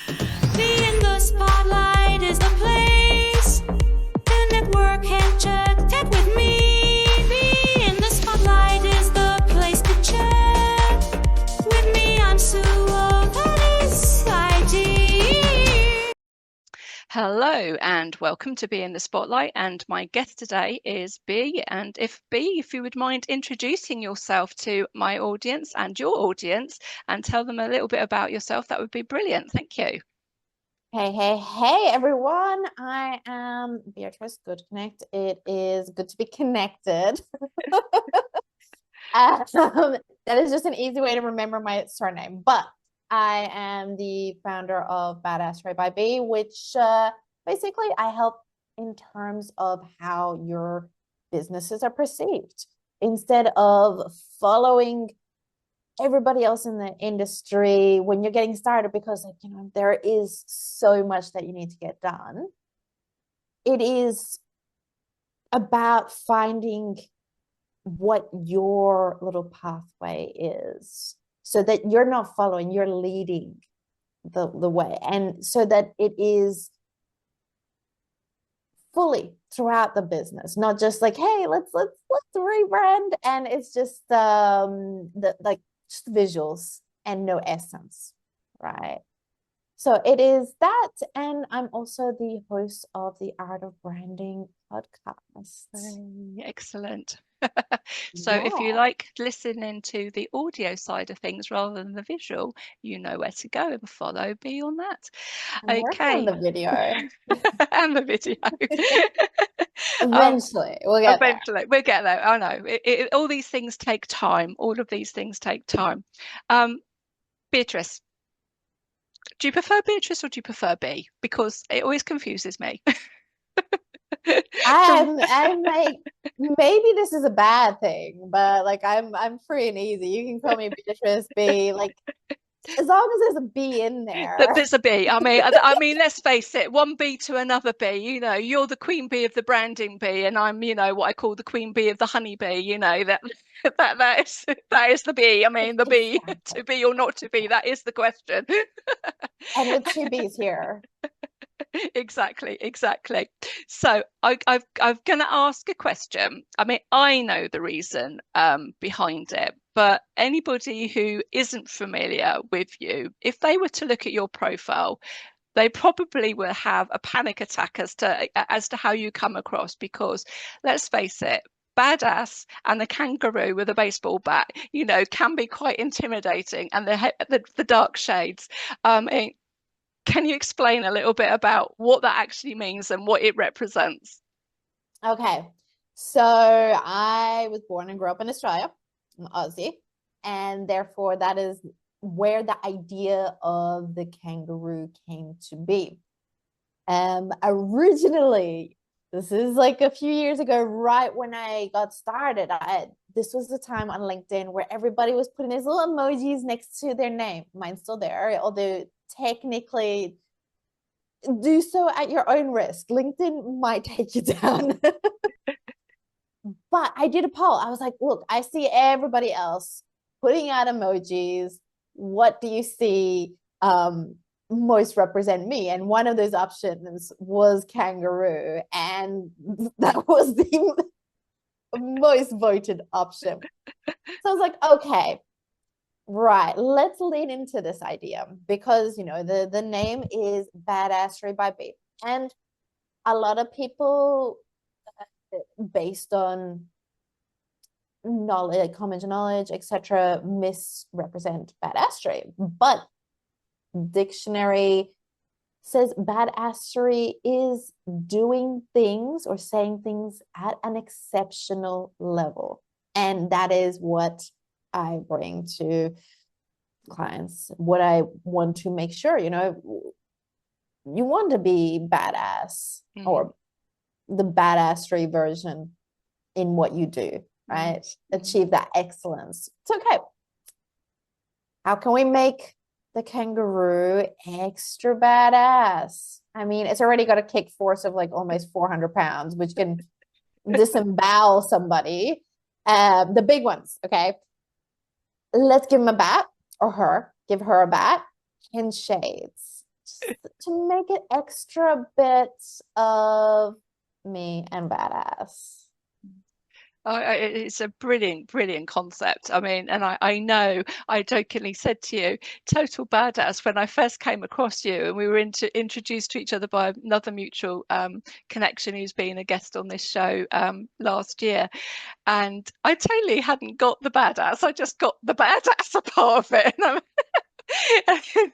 Be in the spotlight is the place to network and chat with me. Be in the spotlight is the place to chat with me. I'm Sue of that is ID. Hello and welcome to Be in the Spotlight, and my guest today is Bea. And if you would mind introducing yourself to my audience and your audience and tell them a little bit about yourself, that would be brilliant. Thank you. Hey, everyone. I am Beatrice Gutknecht. It is good to be connected. That is just an easy way to remember my surname. But I am the founder of Badassery by Bea, which basically I help in terms of how your businesses are perceived. Instead of following everybody else in the industry when you're getting started, because there is so much that you need to get done. It is about finding what your little pathway is so that you're not following, you're leading the way, and so that it is fully throughout the business, not just like, hey, let's rebrand, and it's just just visuals and no essence, right? So it is that, and I'm also the host of the Art of Branding podcast. Excellent. So if you like listening to the audio side of things rather than the visual, you know where to go and follow Bea on that. I'm working on the video. And the video. Eventually, we'll get there. We'll get there. I know. All these things take time. All of these things take time. Beatrice, do you prefer Beatrice or do you prefer Bea? Because it always confuses me. I'm like, maybe this is a bad thing, but like I'm free and easy. You can call me Beatrice, Bea, like as long as there's a B in there. There's a B. I mean, let's face it, one B to another B. You're the queen bee of the branding bee, and I'm, what I call the queen bee of the honey bee. That is the bee. I mean, the bee, to be or not to be, that is the question. And with two B's here. Exactly. So I'm going to ask a question. I mean, I know the reason behind it, but anybody who isn't familiar with you, if they were to look at your profile, they probably will have a panic attack as to how you come across, because let's face it, badass and the kangaroo with a baseball bat, can be quite intimidating, and the dark shades. Can you explain a little bit about what that actually means and what it represents? Okay, so I was born and grew up in Australia. I'm Aussie, and therefore that is where the idea of the kangaroo came to be. Originally, this is like a few years ago, right when I got started, this was the time on LinkedIn where everybody was putting these little emojis next to their name. Mine's still there, although technically do so at your own risk. LinkedIn might take you down. But I did a poll. I was like, look, I see everybody else putting out emojis. What do you see most represent me? And one of those options was kangaroo. And that was the most voted option. So I was like, okay, right, let's lean into this idea, because the name is Badassery by Bea, and a lot of people, based on knowledge, common knowledge, etc., misrepresent badassery. But dictionary says badassery is doing things or saying things at an exceptional level, and that is what I bring to clients. What I want to make sure, you want to be badass, or the badassery version in what you do, right? Achieve that excellence. It's okay. How can we make the kangaroo extra badass? I mean, it's already got a kick force of like almost 400 pounds, which can disembowel somebody. The big ones, okay? Let's give him a bat, or her, give her a bat in shades. to make it extra bit of me and badass. It's a brilliant, brilliant concept. I mean, and I know I jokingly said to you, total badass, when I first came across you, and we were introduced to each other by another mutual connection who's been a guest on this show last year. And I totally hadn't got the badass. I just got the badass part of it. And then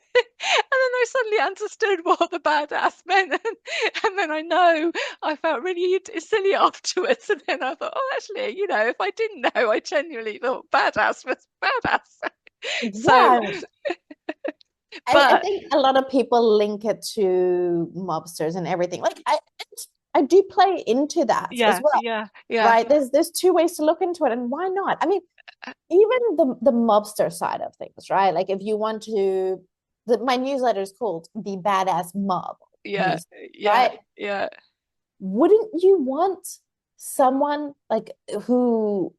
I suddenly understood what the badass meant, and then I know I felt really silly afterwards. And then I thought, oh, actually, you know, if I didn't know, I genuinely thought badass was badass. So, I think a lot of people link it to mobsters and everything. Like I do play into that as well. Yeah. Right? There's two ways to look into it, and why not? I mean, even the mobster side of things, right? Like if you want to, my newsletter is called the Badass Mob. Right? Yeah. Wouldn't you want someone like who,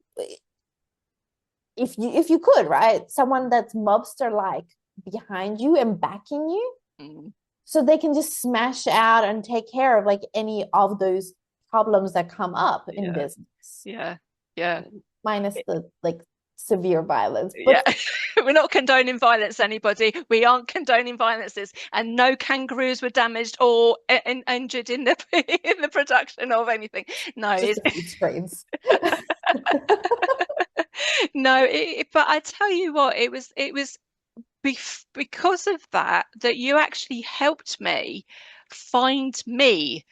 if you could, right? Someone that's mobster like behind you and backing you, so they can just smash out and take care of like any of those problems that come up in business. Yeah. Minus the like severe violence. But We're not condoning violence, anybody. We aren't condoning violences, and no kangaroos were damaged or injured in the production of anything. No, just a few screens. No, but I tell you what, it was because of that you actually helped me find me,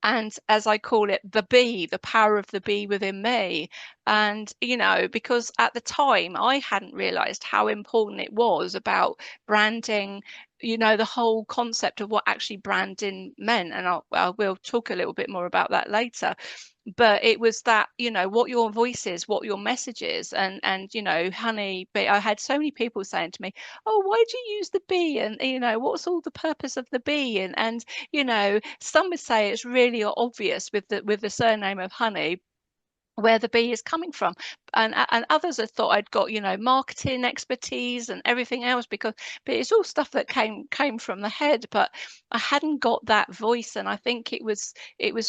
and as I call it, the power of the bee within me. And you know, because at the time I hadn't realized how important it was about branding, you know, the whole concept of what actually branding meant. And I will talk a little bit more about that later. But it was that, you know, what your voice is, what your message is. And you know, honey, but I had so many people saying to me, oh, why do you use the bee? And you know, what's all the purpose of the bee? And you know, some would say it's really obvious with the surname of Honey where the bee is coming from, and others have thought I'd got, you know, marketing expertise and everything else, but it's all stuff that came from the head, but I hadn't got that voice. And I think it was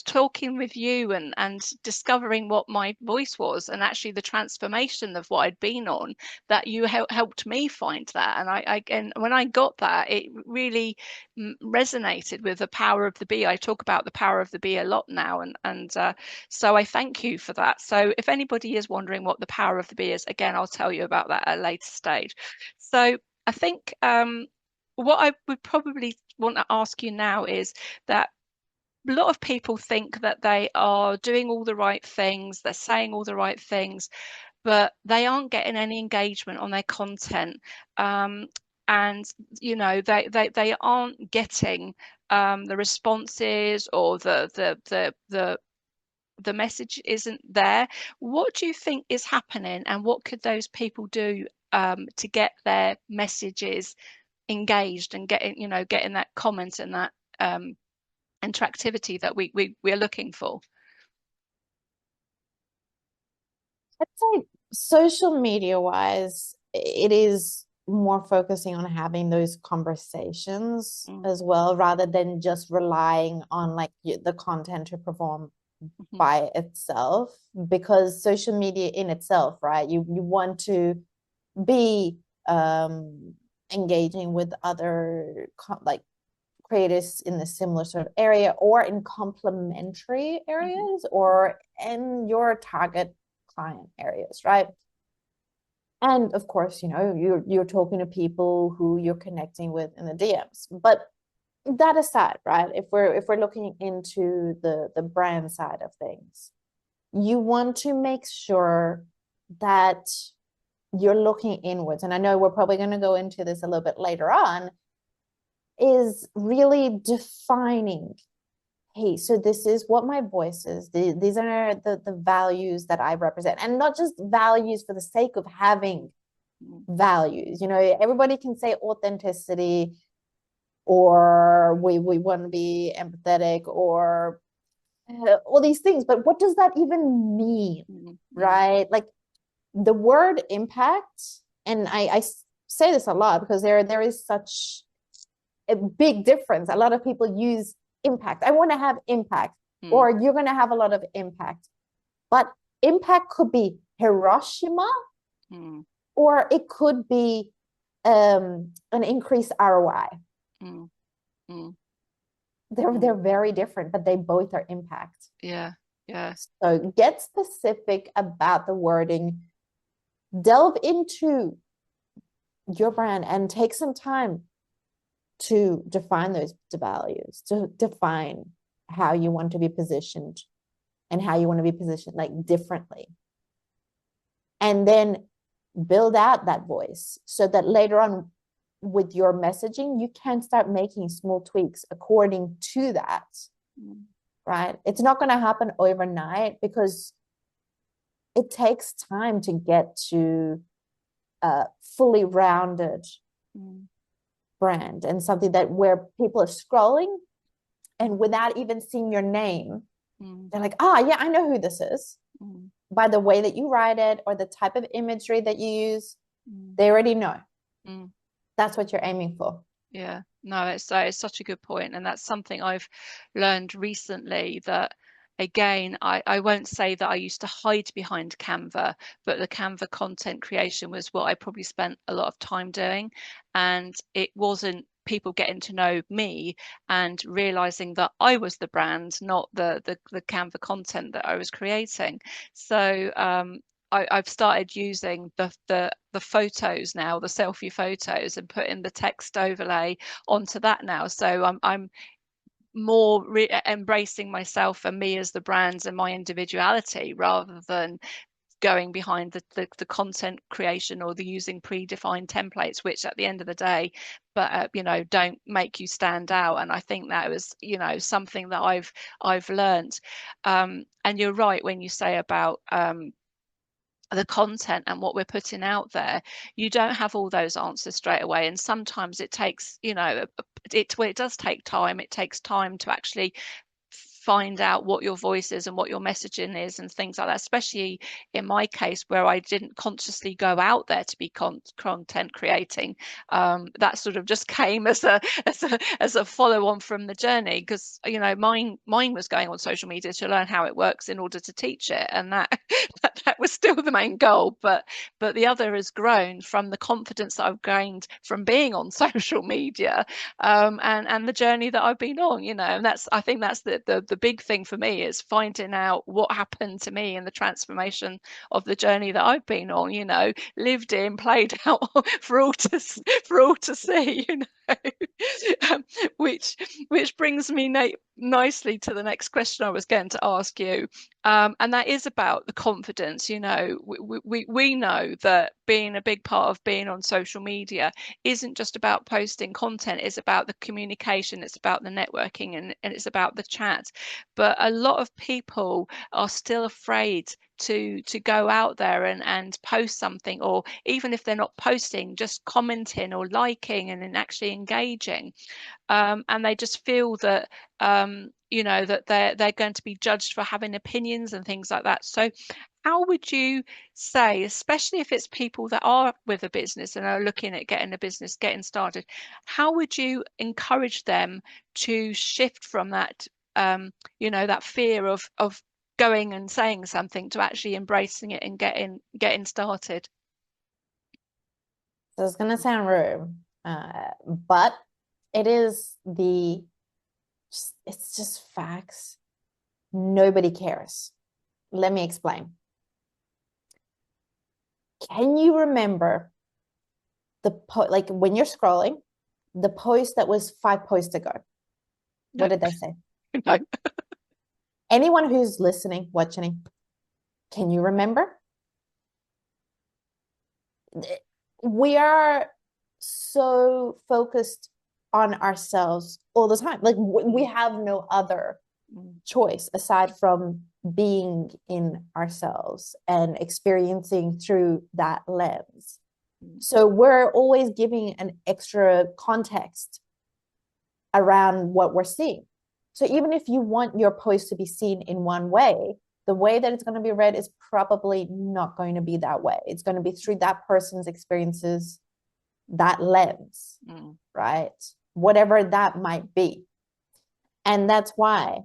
talking with you and discovering what my voice was, and actually the transformation of what I'd been on, that you helped me find that. And when I got that, it really resonated with the power of the bee. I talk about the power of the bee a lot now, and so I thank you for that. So if anybody is wondering what the power of the bee is, again, I'll tell you about that at a later stage. So I think what I would probably want to ask you now is that a lot of people think that they are doing all the right things, they're saying all the right things, but they aren't getting any engagement on their content. And you know, they aren't getting the responses, or the message isn't there. What do you think is happening, and what could those people do to get their messages engaged and getting that comment and that interactivity that we're looking for? I'd say social media wise, it is more focusing on having those conversations as well, rather than just relying on like the content to perform by itself. Because social media in itself, right, you want to be engaging with other like creators in the similar sort of area, or in complementary areas, or in your target client areas, right? And of course, you know, you're talking to people who you're connecting with in the DMs. But that aside, right, if we're looking into the brand side of things, you want to make sure that you're looking inwards. And I know we're probably going to go into this a little bit later on, is really defining, hey, so this is what my voice is. These are the values that I represent, and not just values for the sake of having values. You know, everybody can say authenticity, or we want to be empathetic, or all these things, but what does that even mean, right? Like the word impact, and I say this a lot because there is such a big difference. A lot of people use impact. I want to have impact, Mm. or you're going to have a lot of impact. But impact could be Hiroshima, Mm. or it could be an increased ROI. Mm. Mm. They're very different, but they both are impact. Yeah. Yeah. So get specific about the wording. Delve into your brand and take some time to define those values, to define how you want to be positioned and how you want to be positioned like differently. And then build out that voice so that later on with your messaging, you can start making small tweaks according to that, right? It's not going to happen overnight because it takes time to get to a fully rounded brand and something that where people are scrolling and without even seeing your name, they're like, ah, yeah, I know who this is. By the way that you write it or the type of imagery that you use, they already know. That's what you're aiming for. Yeah, no, it's such a good point, and that's something I've learned recently. That again, I won't say that I used to hide behind Canva, but the Canva content creation was what I probably spent a lot of time doing, and it wasn't people getting to know me and realizing that I was the brand, not the Canva content that I was creating. So I've started using the photos now, the selfie photos, and putting the text overlay onto that now. So I'm more embracing myself and me as the brand and my individuality rather than going behind the content creation or the using predefined templates, which at the end of the day, but don't make you stand out. And I think that was something that I've learned. And you're right when you say about the content and what we're putting out there. You don't have all those answers straight away, and sometimes it takes it does take time. It takes time to actually find out what your voice is and what your messaging is and things like that, especially in my case where I didn't consciously go out there to be content creating. That sort of just came as a follow on from the journey, because mine was going on social media to learn how it works in order to teach it, and that that was still the main goal, but the other has grown from the confidence that I've gained from being on social media, and the journey that I've been on, and I think that's the big thing for me, is finding out what happened to me in the transformation of the journey that I've been on, lived in, played out for all to see, which brings me nicely to the next question I was going to ask you, and that is about the confidence. We know that being a big part of being on social media isn't just about posting content, it's about the communication, it's about the networking, and it's about the chat. But a lot of people are still afraid to go out there and post something, or even if they're not posting, just commenting or liking and then actually engaging, and they just feel that that they're going to be judged for having opinions and things like that. So how would you say, especially if it's people that are with a business and are looking at getting a business getting started, how would you encourage them to shift from that that fear of going and saying something to actually embracing it and getting started? So it's gonna sound rude, but it is it's just facts. Nobody cares. Let me explain. Can you remember like when you're scrolling, the post that was 5 posts ago? No. What did they say? No. Anyone who's listening, watching, can you remember? We are so focused on ourselves all the time. Like we have no other choice aside from being in ourselves and experiencing through that lens. So we're always giving an extra context around what we're seeing. So even if you want your post to be seen in one way, the way that it's going to be read is probably not going to be that way. It's going to be through that person's experiences, that lens, right? whatever that might be. And that's why,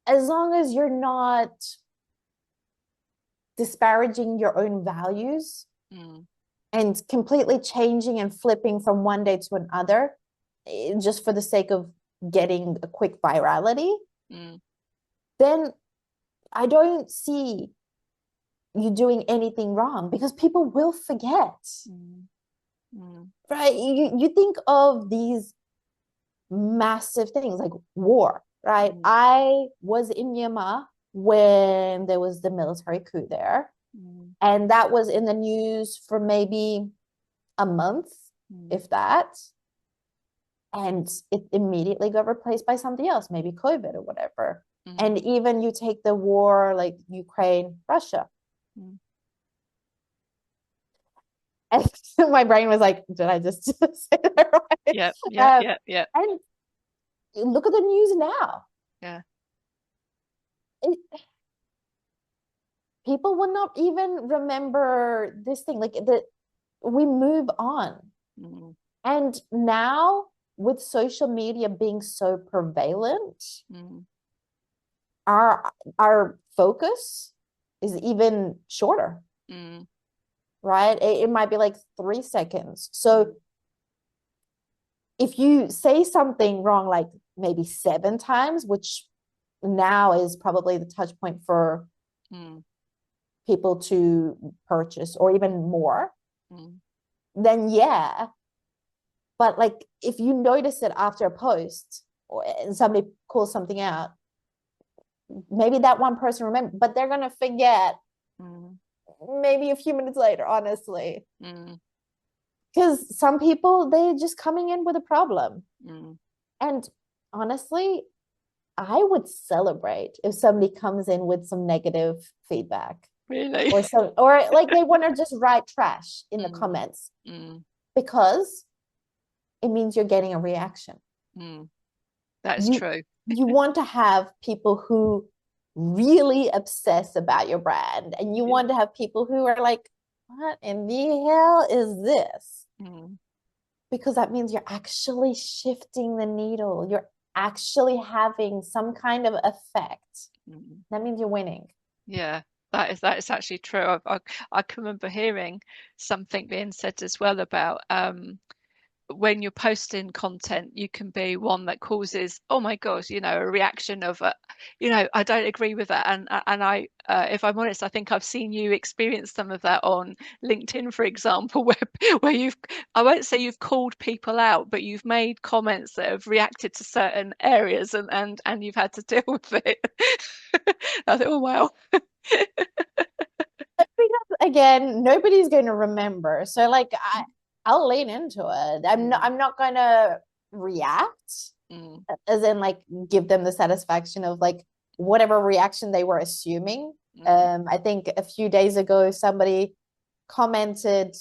as long as you're not disparaging your own values and completely changing and flipping from one day to another, just for the sake of getting a quick virality, then I don't see you doing anything wrong, because people will forget. Right? You think of these massive things like war, right? I was in Myanmar when there was the military coup there, and that was in the news for maybe a month, if that, and it immediately got replaced by something else, maybe COVID or whatever. And even you take the war like Ukraine, Russia, and my brain was like, did I just say that right? Yeah. And look at the news now. Yeah. People will not even remember this thing. Like, we move on. And now with social media being so prevalent, our focus is even shorter. Right? It might be like 3 seconds. So if you say something wrong like maybe 7 times, which now is probably the touch point for people to purchase, or even more, then yeah. But like, if you notice it after a post and somebody calls something out, maybe that one person remembers, but they're gonna forget maybe a few minutes later, honestly. Because some people, they're just coming in with a problem. And honestly, I would celebrate if somebody comes in with some negative feedback. Really? Or like they want to just write trash in the comments, because it means you're getting a reaction. That's true. You want to have people who really obsess about your brand, and you want to have people who are like, what in the hell is this? Because that means you're actually shifting the needle. You're actually having some kind of effect. That means you're winning. Yeah, that is actually true. I can remember hearing something being said as well about when you're posting content, you can be one that causes, oh my gosh, a reaction of, I don't agree with that. And I, if I'm honest, I think I've seen you experience some of that on LinkedIn, for example, where I won't say you've called people out, but you've made comments that have reacted to certain areas, and you've had to deal with it. I thought, oh wow. Because again, nobody's going to remember. So like, I'll lean into it. I'm not going to react, as in like give them the satisfaction of like whatever reaction they were assuming. I think a few days ago somebody commented,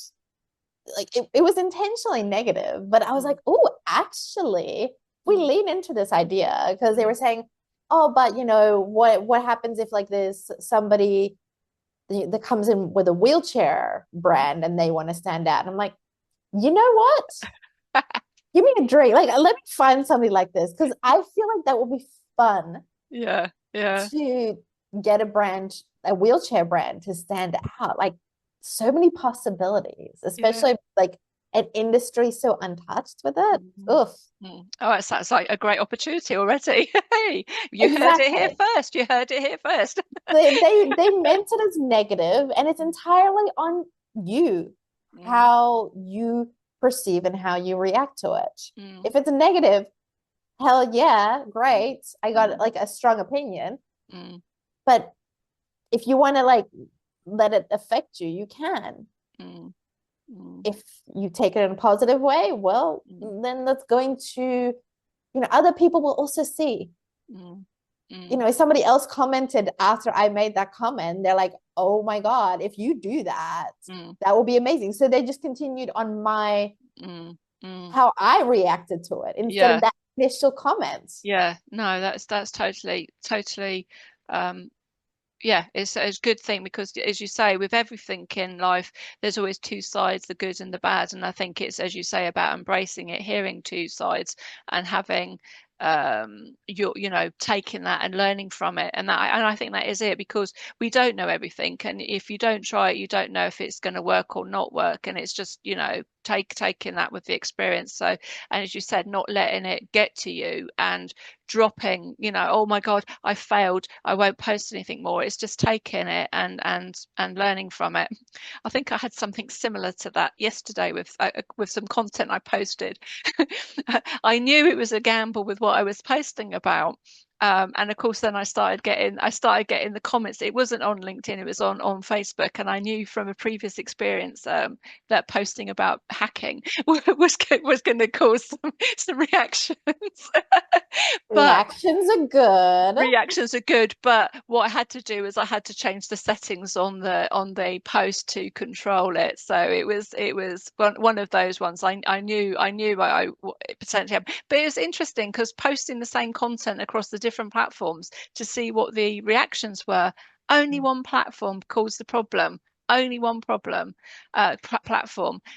like it was intentionally negative, but I was like, oh, actually we lean into this idea, because they were saying, oh, but what happens if like there's somebody that comes in with a wheelchair brand and they want to stand out? And I'm like, you know what? Give me a drink. Like, let me find something like this, because I feel like that will be fun. Yeah. To get a wheelchair brand to stand out. Like, so many possibilities, especially like an industry so untouched with it. Oof. Oh, it sounds like a great opportunity already. Hey, you heard it here first. You heard it here first. they meant it as negative, and it's entirely on you, how you perceive and how you react to it. If it's a negative, hell yeah, great, I got like a strong opinion. But if you want to like let it affect you, you can. If you take it in a positive way, well, then that's going to, other people will also see. If somebody else commented after I made that comment, they're like, oh my God, if you do that, that will be amazing. So they just continued on my how I reacted to it instead of that initial comment. Yeah, no, that's totally Yeah, it's a good thing, because as you say, with everything in life, there's always two sides, the good and the bad. And I think it's, as you say, about embracing it, hearing two sides, and having taking that and learning from it. And I think that is it, because we don't know everything. And if you don't try it, you don't know if it's going to work or not work. And it's just, taking that with the experience. So, and as you said, not letting it get to you and dropping, oh my God, I failed, I won't post anything more. It's just taking it and learning from it. I think I had something similar to that yesterday with some content I posted. I knew it was a gamble with what I was posting about. And of course, then I started getting the comments. It wasn't on LinkedIn, it was on Facebook, and I knew from a previous experience that posting about hacking was going to cause some reactions. But Reactions are good. but what I had to do is I had to change the settings on the post to control it. So it was one of those ones. I knew I potentially had, but it was interesting because posting the same content across the different platforms to see what the reactions were. Only one platform caused the problem. Only one platform.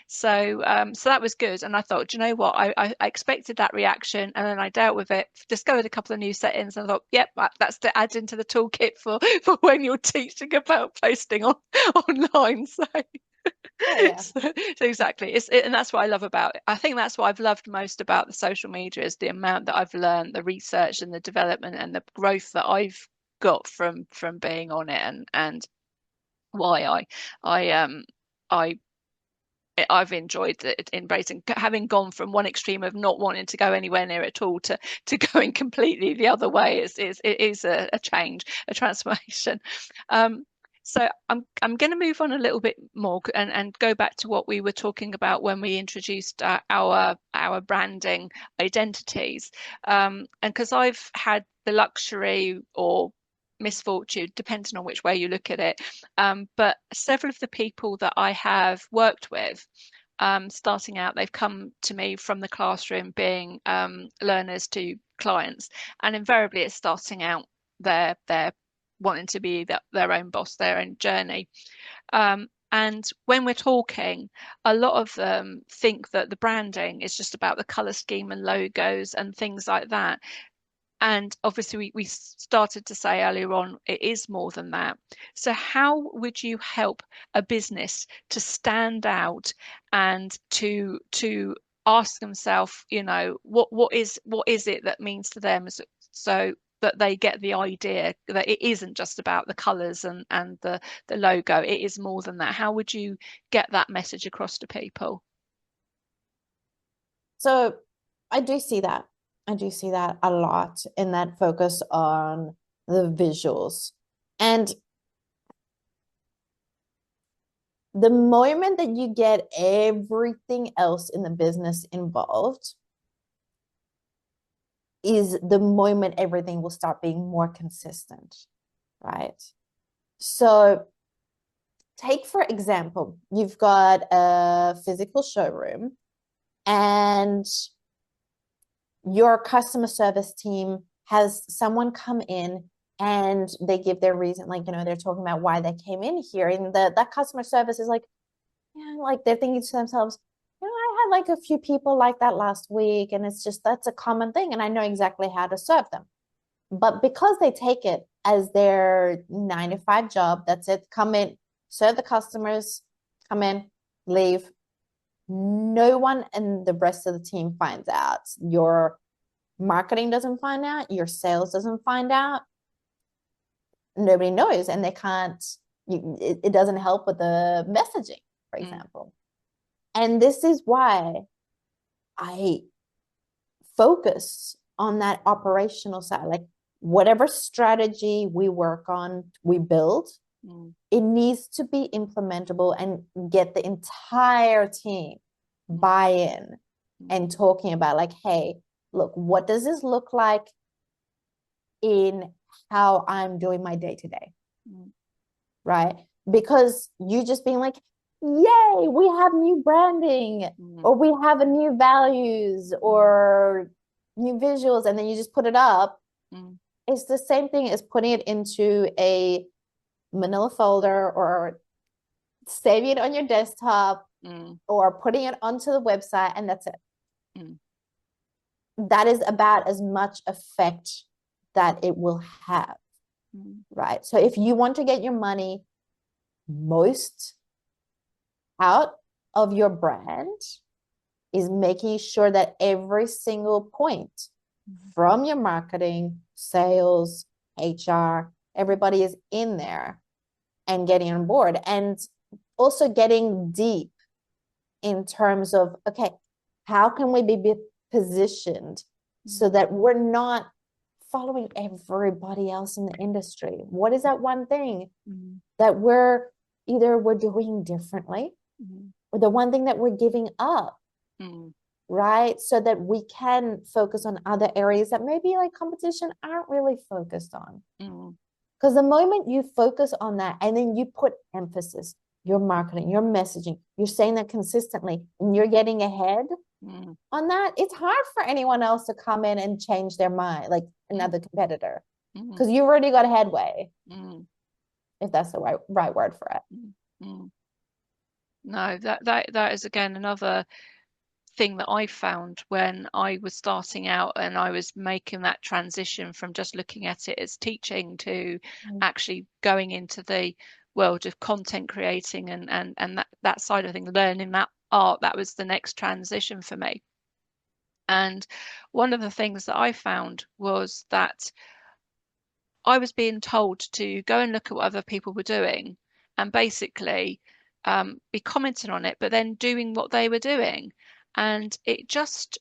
So that was good. And I thought, do you know what? I expected that reaction, and then I dealt with it, discovered a couple of new settings, and I thought, yep, that's to add into the toolkit for when you're teaching about posting online. So Oh, yeah. so exactly, and that's what I love about it. I think that's what I've loved most about the social media, is the amount that I've learned, the research and the development and the growth that I've got from being on it, and why I I've enjoyed it, embracing, having gone from one extreme of not wanting to go anywhere near it at all to going completely the other way. It is a change, a transformation. So I'm going to move on a little bit more and go back to what we were talking about when we introduced our branding identities. And because I've had the luxury or misfortune, depending on which way you look at it, but several of the people that I have worked with, starting out, they've come to me from the classroom being learners to clients, and invariably it's starting out they're wanting to be their own boss, their own journey. And when we're talking, a lot of them think that the branding is just about the color scheme and logos and things like that. And obviously, we started to say earlier on, it is more than that. So how would you help a business to stand out and to ask themselves, what is it that means to them, so that they get the idea that it isn't just about the colors and the logo, it is more than that. How would you get that message across to people? So I do see that. I do see that a lot, in that focus on the visuals. And the moment that you get everything else in the business involved is the moment everything will start being more consistent, right? So take, for example, you've got a physical showroom and your customer service team has someone come in and they give their reason, like, they're talking about why they came in here, and that customer service is like, yeah, like they're thinking to themselves, I had like a few people like that last week, and it's just, that's a common thing, and I know exactly how to serve them. But because they take it as their 9 to 5 job, that's it, come in, serve the customers, come in, leave, no one in the rest of the team finds out. Your marketing doesn't find out, your sales doesn't find out, nobody knows, and they can't, it doesn't help with the messaging, for example. And this is why I focus on that operational side. Like, whatever strategy we work on, we build, it needs to be implementable and get the entire team buy-in and talking about, like, hey, look, what does this look like in how I'm doing my day-to-day, right? Because you just being like, yay, we have new branding, or we have a new values or new visuals, and then you just put it up. It's the same thing as putting it into a manila folder or saving it on your desktop or putting it onto the website, and that's it. That is about as much effect that it will have, right? So if you want to get your money most out of your brand, is making sure that every single point from your marketing, sales, HR, everybody is in there and getting on board, and also getting deep in terms of, okay, how can we be positioned so that we're not following everybody else in the industry? What is that one thing that we're doing differently, or the one thing that we're giving up, right? So that we can focus on other areas that maybe like competition aren't really focused on. Because the moment you focus on that and then you put emphasis, your marketing, your messaging, you're saying that consistently, and you're getting ahead on that, it's hard for anyone else to come in and change their mind, like another competitor, because you've already got headway, if that's the right word for it. No, that is again another thing that I found when I was starting out and I was making that transition from just looking at it as teaching to actually going into the world of content creating and that side of things, learning that art. That was the next transition for me. And one of the things that I found was that I was being told to go and look at what other people were doing and basically be commenting on it, but then doing what they were doing. And it just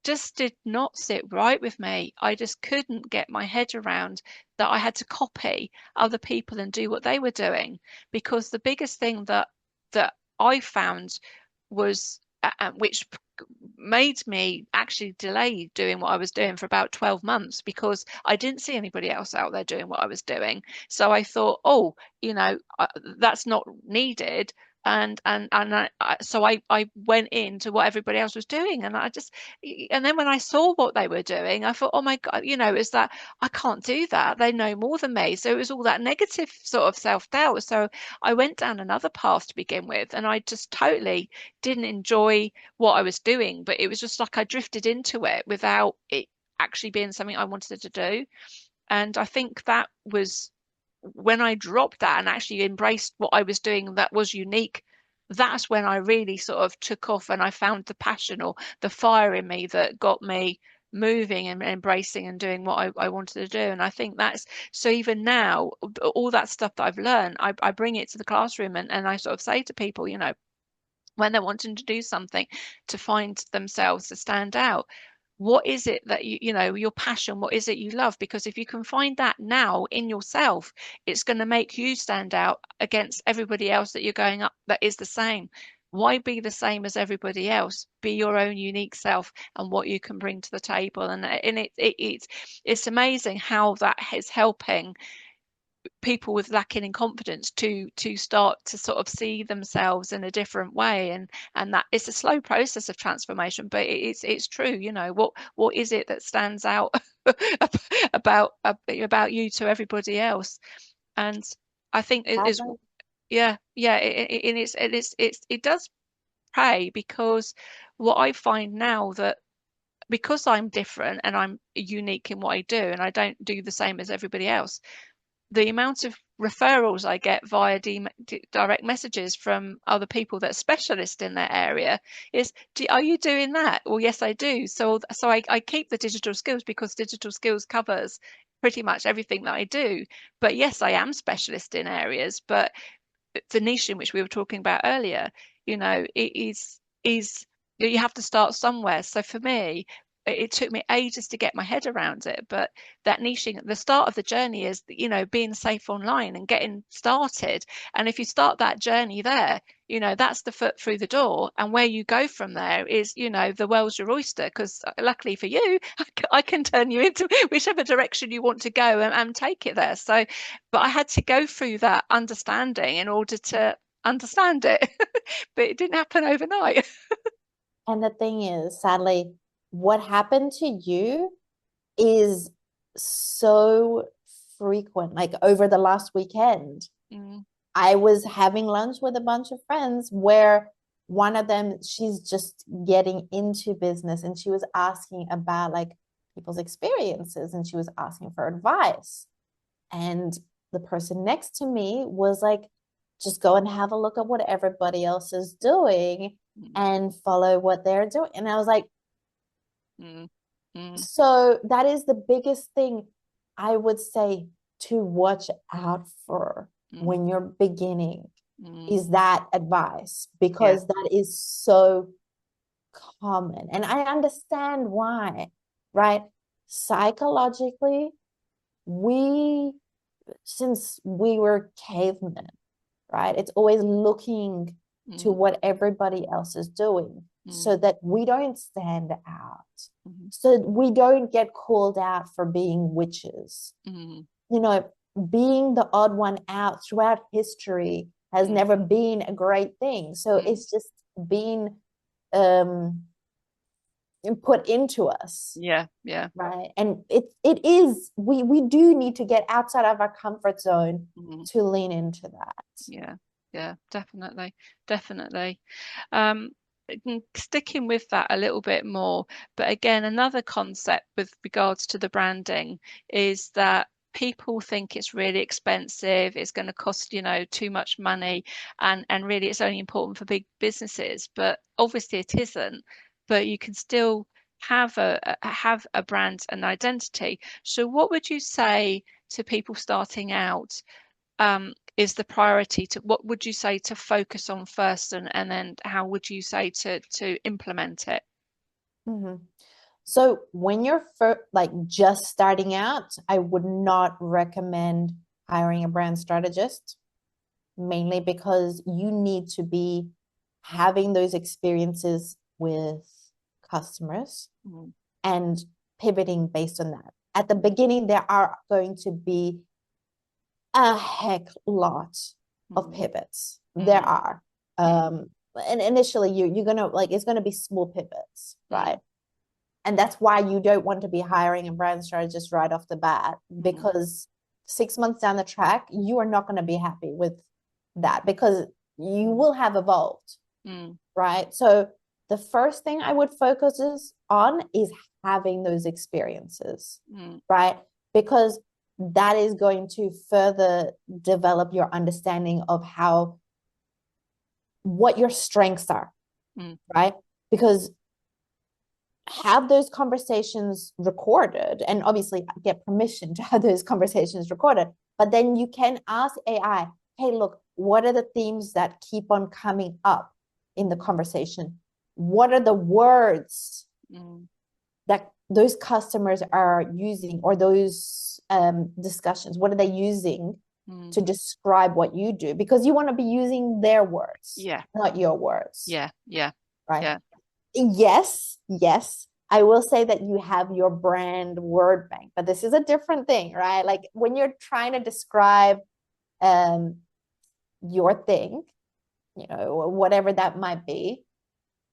did not sit right with me. I just couldn't get my head around that I had to copy other people and do what they were doing, because the biggest thing that I found was which made me actually delay doing what I was doing for about 12 months, because I didn't see anybody else out there doing what I was doing. So I thought, oh, that's not needed. So I went into what everybody else was doing, and then when I saw what they were doing, I thought, oh my God, is that I can't do that. They know more than me. So it was all that negative sort of self-doubt. So I went down another path to begin with, and I just totally didn't enjoy what I was doing, but it was just like I drifted into it without it actually being something I wanted to do. And I think that was when I dropped that and actually embraced what I was doing that was unique. That's when I really sort of took off, and I found the passion or the fire in me that got me moving and embracing and doing what I wanted to do. And I think that's so even now, all that stuff that I've learned, I bring it to the classroom, and I sort of say to people, when they're wanting to do something to find themselves to stand out, what is it that your passion, what is it you love? Because if you can find that now in yourself, it's going to make you stand out against everybody else that you're going up that is the same. Why be the same as everybody else? Be your own unique self and what you can bring to the table. And it's amazing how that is helping people with lacking in confidence to start to sort of see themselves in a different way, and that it's a slow process of transformation, but it's true. What is it that stands out about you to everybody else? And I think it is, yeah, it does pay, because what I find now that because I'm different and I'm unique in what I do and I don't do the same as everybody else, the amount of referrals I get via direct messages from other people that are specialists in their area is, are you doing that? Well, yes, I do. So I keep the digital skills, because digital skills covers pretty much everything that I do. But yes, I am specialist in areas, but the niche in which we were talking about earlier, it is you have to start somewhere. So for me, it took me ages to get my head around it, but that niching at the start of the journey is, being safe online and getting started. And if you start that journey there, that's the foot through the door, and where you go from there is, the world's your oyster, because luckily for you, I can turn you into whichever direction you want to go and take it there. So, but I had to go through that understanding in order to understand it, but it didn't happen overnight. And the thing is, sadly, what happened to you is so frequent, like over the last weekend. I was having lunch with a bunch of friends where one of them, she's just getting into business, and she was asking about like people's experiences, and she was asking for advice. And the person next to me was like, just go and have a look at what everybody else is doing and follow what they're doing. And I was like, so that is the biggest thing I would say to watch out for when you're beginning, is that advice, because that is so common. And I understand why, right? Psychologically, since we were cavemen, right? It's always looking to what everybody else is doing so that we don't stand out, so we don't get called out for being witches. You know, being the odd one out throughout history has never been a great thing. So it's just been put into us. Right. And it is, we do need to get outside of our comfort zone to lean into that. Definitely. Sticking with that a little bit more, but again, another concept with regards to the branding is that people think it's really expensive, it's going to cost, you know, too much money, and really it's only important for big businesses, but obviously it isn't. But you can still have a brand and identity. So what would you say to people starting out is the priority? To what would you say to focus on first, and then how would you say to implement it? So when you're like just starting out, I would not recommend hiring a brand strategist, mainly because you need to be having those experiences with customers and pivoting based on that. At the beginning, there are going to be a heck lot of pivots. There are. And initially you're gonna like, it's gonna be small pivots, right? And that's why you don't want to be hiring a brand strategist right off the bat, because 6 months down the track, you are not going to be happy with that, because you will have evolved, right? So the first thing I would focus on is having those experiences, right? Because that is going to further develop your understanding of what your strengths are, right? Because have those conversations recorded, and obviously get permission to have those conversations recorded, but then you can ask AI, hey, look, what are the themes that keep on coming up in the conversation? What are the words that those customers are using, or those discussions, what are they using to describe what you do? Because you want to be using their words, not your words. Right. Yes, I will say that you have your brand word bank, but this is a different thing, right? Like when you're trying to describe your thing, you know, whatever that might be,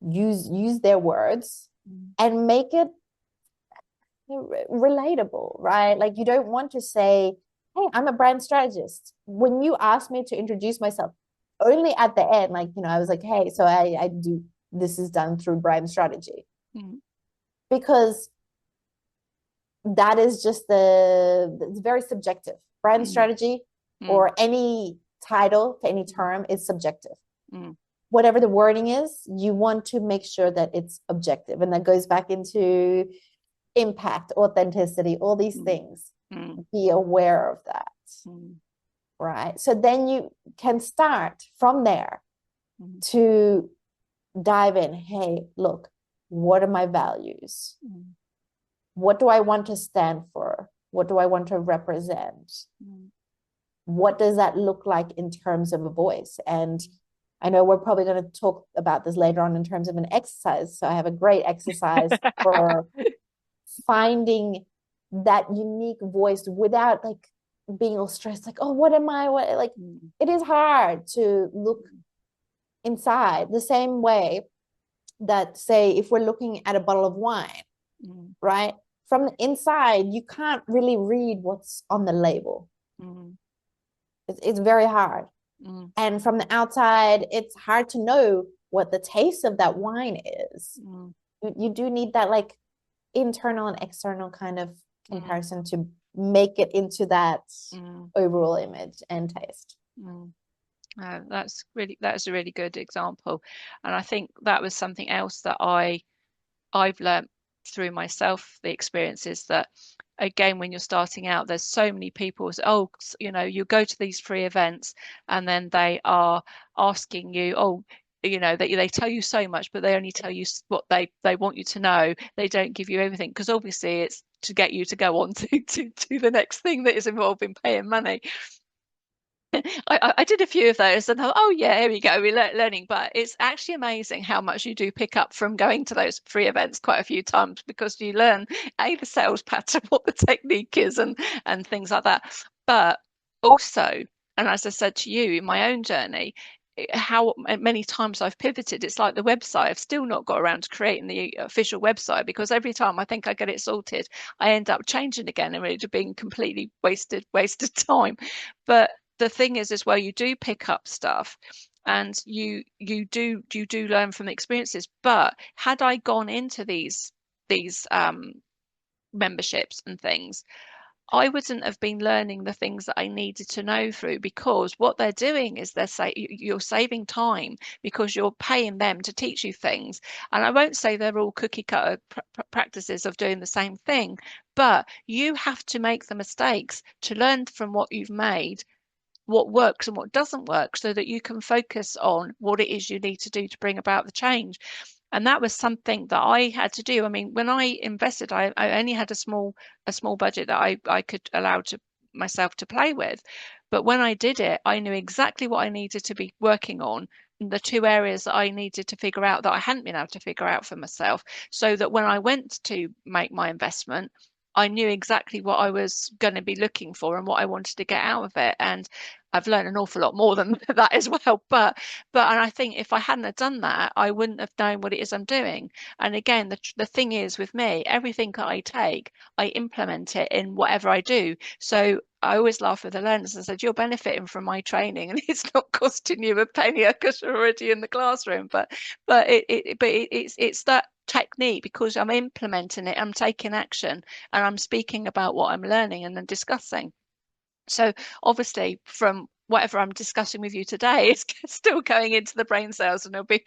use their words and make it relatable, right? Like you don't want to say, hey, I'm a brand strategist. When you asked me to introduce myself, only at the end, like, you know, I was like, hey, so I do, this is done through brand strategy, because that is just it's very subjective. Brand strategy or any title to any term is subjective. Whatever the wording is, you want to make sure that it's objective, and that goes back into impact, authenticity, all these things. Be aware of that, right? So then you can start from there to dive in. Hey, look, what are my values? What do I want to stand for? What do I want to represent? What does that look like in terms of a voice? And I know we're probably going to talk about this later on in terms of an exercise. So I have a great exercise for finding that unique voice without like being all stressed, like, oh, what am I? What, like, it is hard to look inside the same way that, say, if we're looking at a bottle of wine, right? From the inside, you can't really read what's on the label. It's very hard. Mm, And from the outside, it's hard to know what the taste of that wine is. mm, You do need that like internal and external kind of mm, comparison to make it into that mm, overall image and taste. mm. That's a really good example, and I think that was something else that I've learnt through myself, the experiences that, again, when you're starting out, there's so many people say, oh, you go to these free events and then they are asking you, oh, they tell you so much, but they only tell you what they want you to know. They don't give you everything, because obviously it's to get you to go on to the next thing that is involved in paying money. I did a few of those and thought, oh yeah, here we go, we're learning. But it's actually amazing how much you do pick up from going to those free events quite a few times, because you learn the sales pattern, what the technique is, and things like that. But also, and as I said to you in my own journey, how many times I've pivoted. It's like the website. I've still not got around to creating the official website, because every time I think I get it sorted, I end up changing again, and it being completely wasted time. But the thing is well, you do pick up stuff, and you do learn from the experiences. But had I gone into these memberships and things, I wouldn't have been learning the things that I needed to know through, because what they're doing is you're saving time, because you're paying them to teach you things. And I won't say they're all cookie cutter practices of doing the same thing, but you have to make the mistakes to learn from what you've made, what works and what doesn't work, so that you can focus on what it is you need to do to bring about the change. And that was something that I had to do. I mean, when I invested, I only had a small budget that I could allow to myself to play with. But when I did it, I knew exactly what I needed to be working on, the two areas that I needed to figure out that I hadn't been able to figure out for myself, so that when I went to make my investment, I knew exactly what I was going to be looking for and what I wanted to get out of it. And I've learned an awful lot more than that as well. And I think if I hadn't have done that, I wouldn't have known what it is I'm doing. And again, the thing is with me, everything I take, I implement it in whatever I do. So I always laugh with the learners and said, you're benefiting from my training, and it's not costing you a penny because you're already in the classroom. It's that technique, because I'm implementing it, I'm taking action, and I'm speaking about what I'm learning and then discussing. So obviously, from whatever I'm discussing with you today, it's still going into the brain cells, and it'll be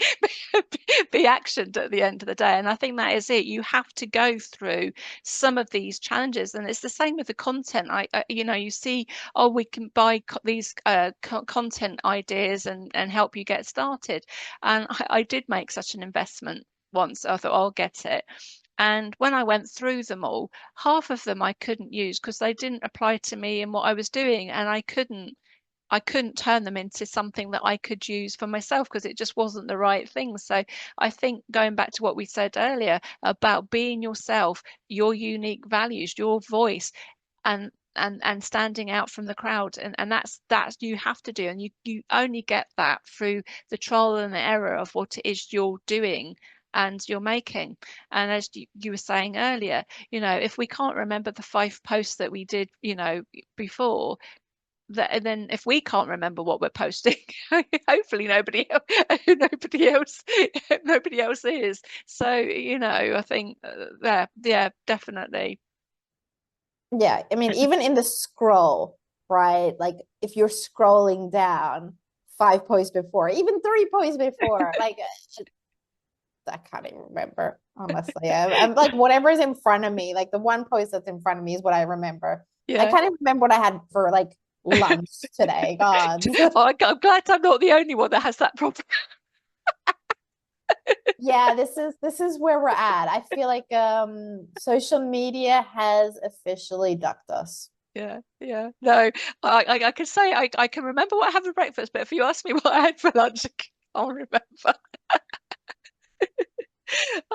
actioned at the end of the day. And I think that is it. You have to go through some of these challenges, and it's the same with the content. You see, oh, we can buy these content ideas and help you get started. And I did make such an investment once. I thought, I'll get it. And when I went through them all, half of them I couldn't use because they didn't apply to me and what I was doing, and I couldn't turn them into something that I could use for myself, because it just wasn't the right thing. So I think, going back to what we said earlier about being yourself, your unique values, your voice, and standing out from the crowd, and that's you have to do, and you only get that through the trial and the error of what it is you're doing and you're making. And as you were saying earlier, if we can't remember the 5 posts that we did before, that, then if we can't remember what we're posting, hopefully nobody else is. So I think yeah, definitely. Yeah, I mean, even in the scroll, right? Like if you're scrolling down 5 posts before, even 3 posts before, like I can't even remember, honestly. I'm like, whatever's in front of me, like the one post that's in front of me is what I remember. I can't even remember what I had for like lunch today. God. I'm glad I'm not the only one that has that problem. Yeah, this is where we're at. I feel like social media has officially ducked us. Yeah. No, I can say I can remember what I had for breakfast, but if you ask me what I had for lunch, I can't remember.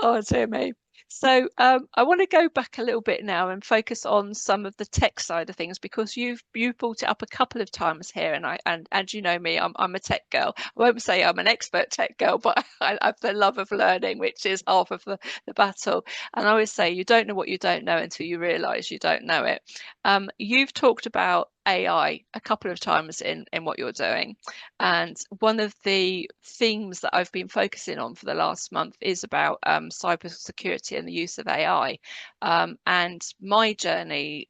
Oh, dear me. So I want to go back a little bit now and focus on some of the tech side of things, because you've brought it up a couple of times here, and you know me, I'm a tech girl. I won't say I'm an expert tech girl, but I have the love of learning, which is half of the battle. And I always say, you don't know what you don't know until you realise you don't know it. You've talked about AI a couple of times in what you're doing, and one of the themes that I've been focusing on for the last month is about cybersecurity and the use of AI. And my journey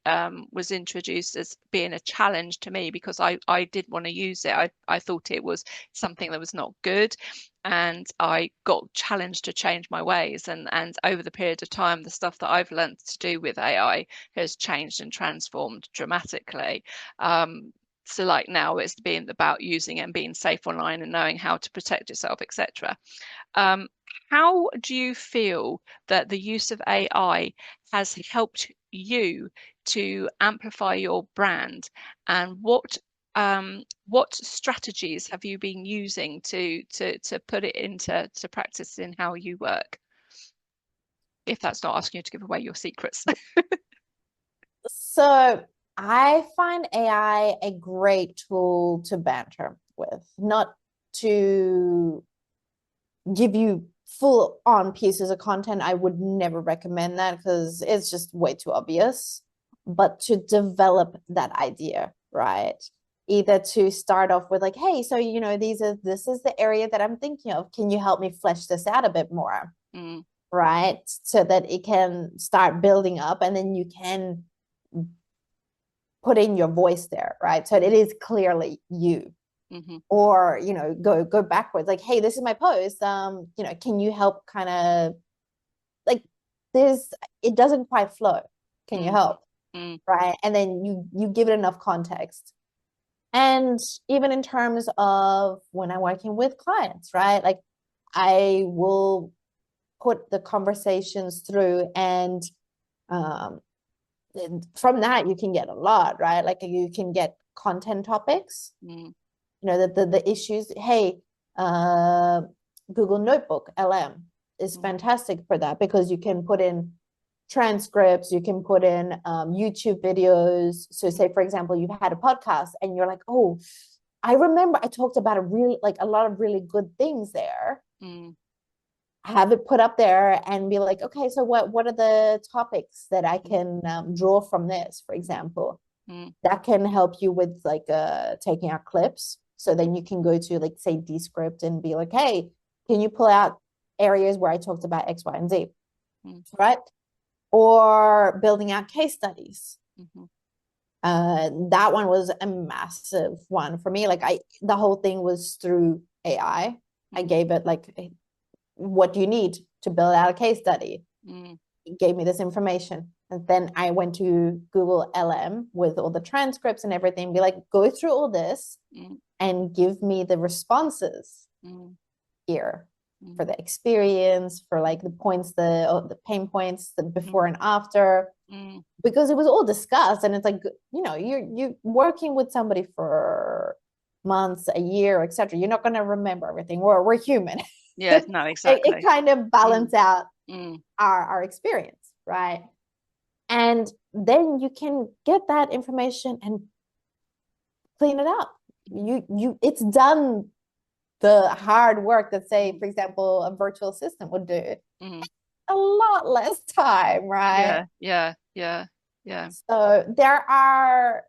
was introduced as being a challenge to me because I did want to use it. I thought it was something that was not good, and I got challenged to change my ways. And over the period of time, the stuff that I've learned to do with AI has changed and transformed dramatically. So like now it's being about using it and being safe online and knowing how to protect yourself, etc. How do you feel that the use of AI has helped you to amplify your brand, and what strategies have you been using to put it into practice in how you work? If that's not asking you to give away your secrets. So I find AI a great tool to banter with, not to give you full on pieces of content. I would never recommend that because it's just way too obvious, but to develop that idea, right? Either to start off with like, hey, so this is the area that I'm thinking of. Can you help me flesh this out a bit more? Right? So that it can start building up, and then you can put in your voice there, right? So it is clearly you. Or go backwards, like, hey, this is my post, can you help kind of like this, it doesn't quite flow, can you help? Right? And then you give it enough context. And even in terms of when I'm working with clients, right, like I will put the conversations through, and from that you can get a lot, right? Like you can get content topics, the issues. Hey, Google Notebook LM is fantastic for that, because you can put in transcripts, you can put in YouTube videos. So say, for example, you've had a podcast and you're like, oh, I remember I talked about a lot of really good things there. Have it put up there and be like, okay, so what are the topics that I can draw from this, for example? That can help you with like taking out clips. So then you can go to like, say, Descript and be like, hey, can you pull out areas where I talked about X, Y, and Z, right? Or building out case studies. That one was a massive one for me. Like the whole thing was through AI. I gave it like, what do you need to build out a case study? It gave me this information. And then I went to Google LM with all the transcripts and everything, be like, go through all this and give me the responses here for the experience, for like the points, the pain points, the before and after, because it was all discussed. And it's like, you're working with somebody for months, a year, etc. You're not going to remember everything. We're human. Yeah, no, exactly. It kind of balance out our experience, right? And then you can get that information and clean it up. It's done the hard work that, say, for example, a virtual assistant would do. A lot less time, right? Yeah. So there are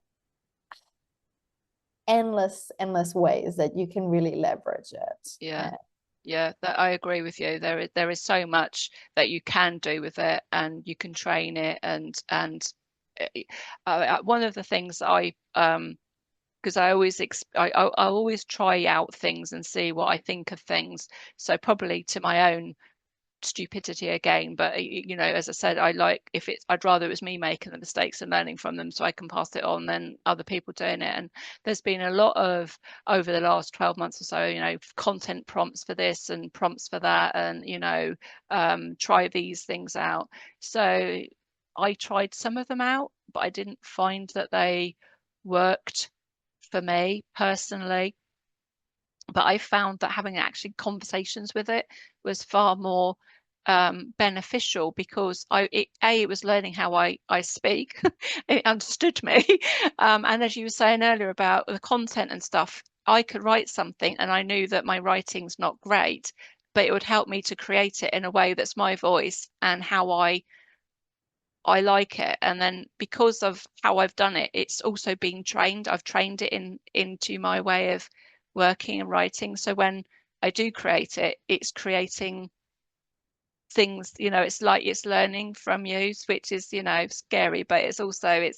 endless ways that you can really leverage it. Yeah, that I agree with you. There is so much that you can do with it, and you can train it. And one of the things I because I always try out things and see what I think of things. So probably to my own stupidity again, but as I said, I'd rather it was me making the mistakes and learning from them so I can pass it on than other people doing it. And there's been a lot of, over the last 12 months or so, content prompts for this and prompts for that, and try these things out. So I tried some of them out, but I didn't find that they worked for me personally. But I found that having actually conversations with it was far more beneficial, because it was learning how I speak. It understood me. And as you were saying earlier about the content and stuff, I could write something and I knew that my writing's not great, but it would help me to create it in a way that's my voice and how I I like it. And then because of how I've done it, it's also been trained. I've trained it into my way of working and writing. So when I do create it, it's creating things, it's like it's learning from you, which is, scary, but it's also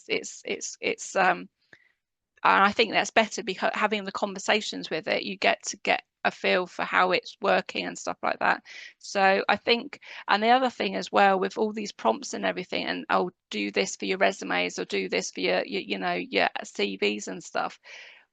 and I think that's better because having the conversations with it, you get a feel for how it's working and stuff like that. So I think, and the other thing as well, with all these prompts and everything, and do this for your resumes or do this for your your CVs and stuff.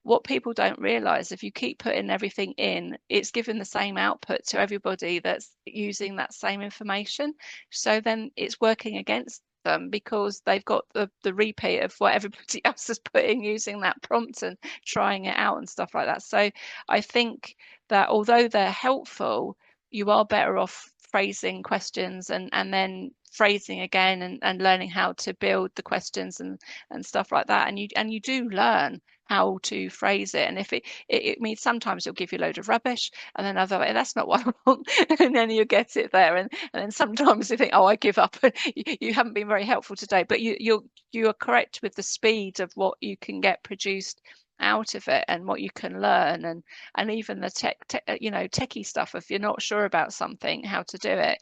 What people don't realize, if you keep putting everything in, it's giving the same output to everybody that's using that same information. So then it's working against them because they've got the repeat of what everybody else is putting using that prompt and trying it out and stuff like that. So I think that although they're helpful, you are better off phrasing questions and then phrasing again and learning how to build the questions and stuff like that. And you do learn how to phrase it. And if it means sometimes it'll give you a load of rubbish, and then that's not what I want. And then you get it there. And then sometimes you think, oh, I give up. You haven't been very helpful today. But you are correct with the speed of what you can get produced out of it and what you can learn, and even the techie stuff. If you're not sure about something, how to do it,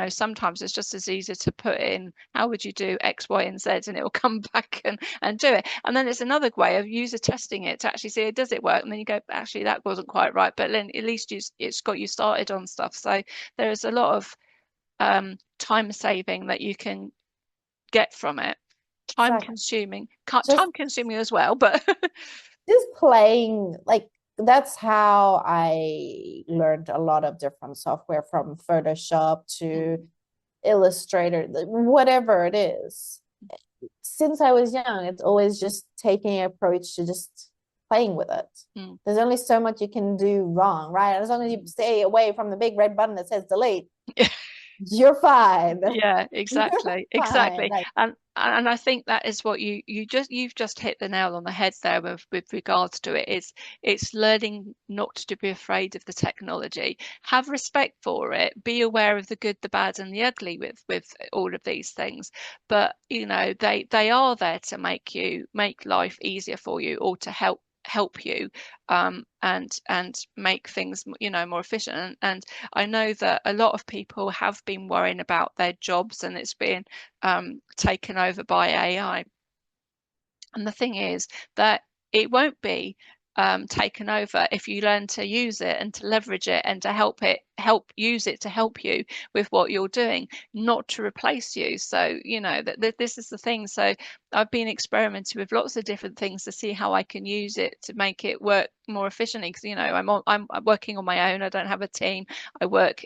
sometimes it's just as easy to put in how would you do X, Y, and Z, and it will come back and do it. And then it's another way of user testing it to actually see, does it work? And then you go, actually that wasn't quite right, but then at least it's got you started on stuff. So there's a lot of time saving that you can get from it. Time consuming as well, but just playing, like, that's how I learned a lot of different software, from Photoshop to Illustrator, whatever it is. Since I was young, it's always just taking an approach to just playing with it. There's only so much you can do wrong, right? As long as you stay away from the big red button that says delete, you're fine. Yeah, exactly. Like, And I think that is what you've just hit the nail on the head there with regards to it. It's learning not to be afraid of the technology. Have respect for it. Be aware of the good, the bad, and the ugly with all of these things. But they are there to make life easier for you, or to help you and make things more efficient. And I know that a lot of people have been worrying about their jobs, and it's been taken over by AI. And the thing is that it won't be taken over if you learn to use it and to leverage it and to use it to help you with what you're doing, not to replace you. So this is the thing. So I've been experimenting with lots of different things to see how I can use it to make it work more efficiently, because I'm working on my own. I don't have a team. I work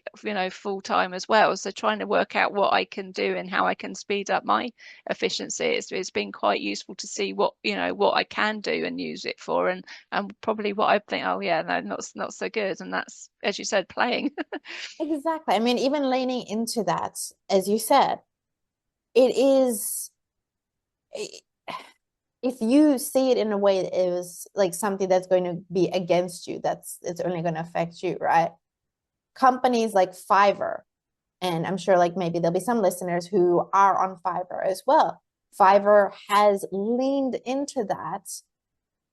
full time as well, so trying to work out what I can do and how I can speed up my efficiency, it's been quite useful to see what I can do and use it for, and probably what I think, oh yeah, no, not so good. And that's, as you said, playing. Exactly. I mean, even leaning into that, as you said, it is, if you see it in a way that is like something that's going to be against you, it's only going to affect you, right? Companies like Fiverr, and I'm sure like maybe there'll be some listeners who are on Fiverr as well. Fiverr has leaned into that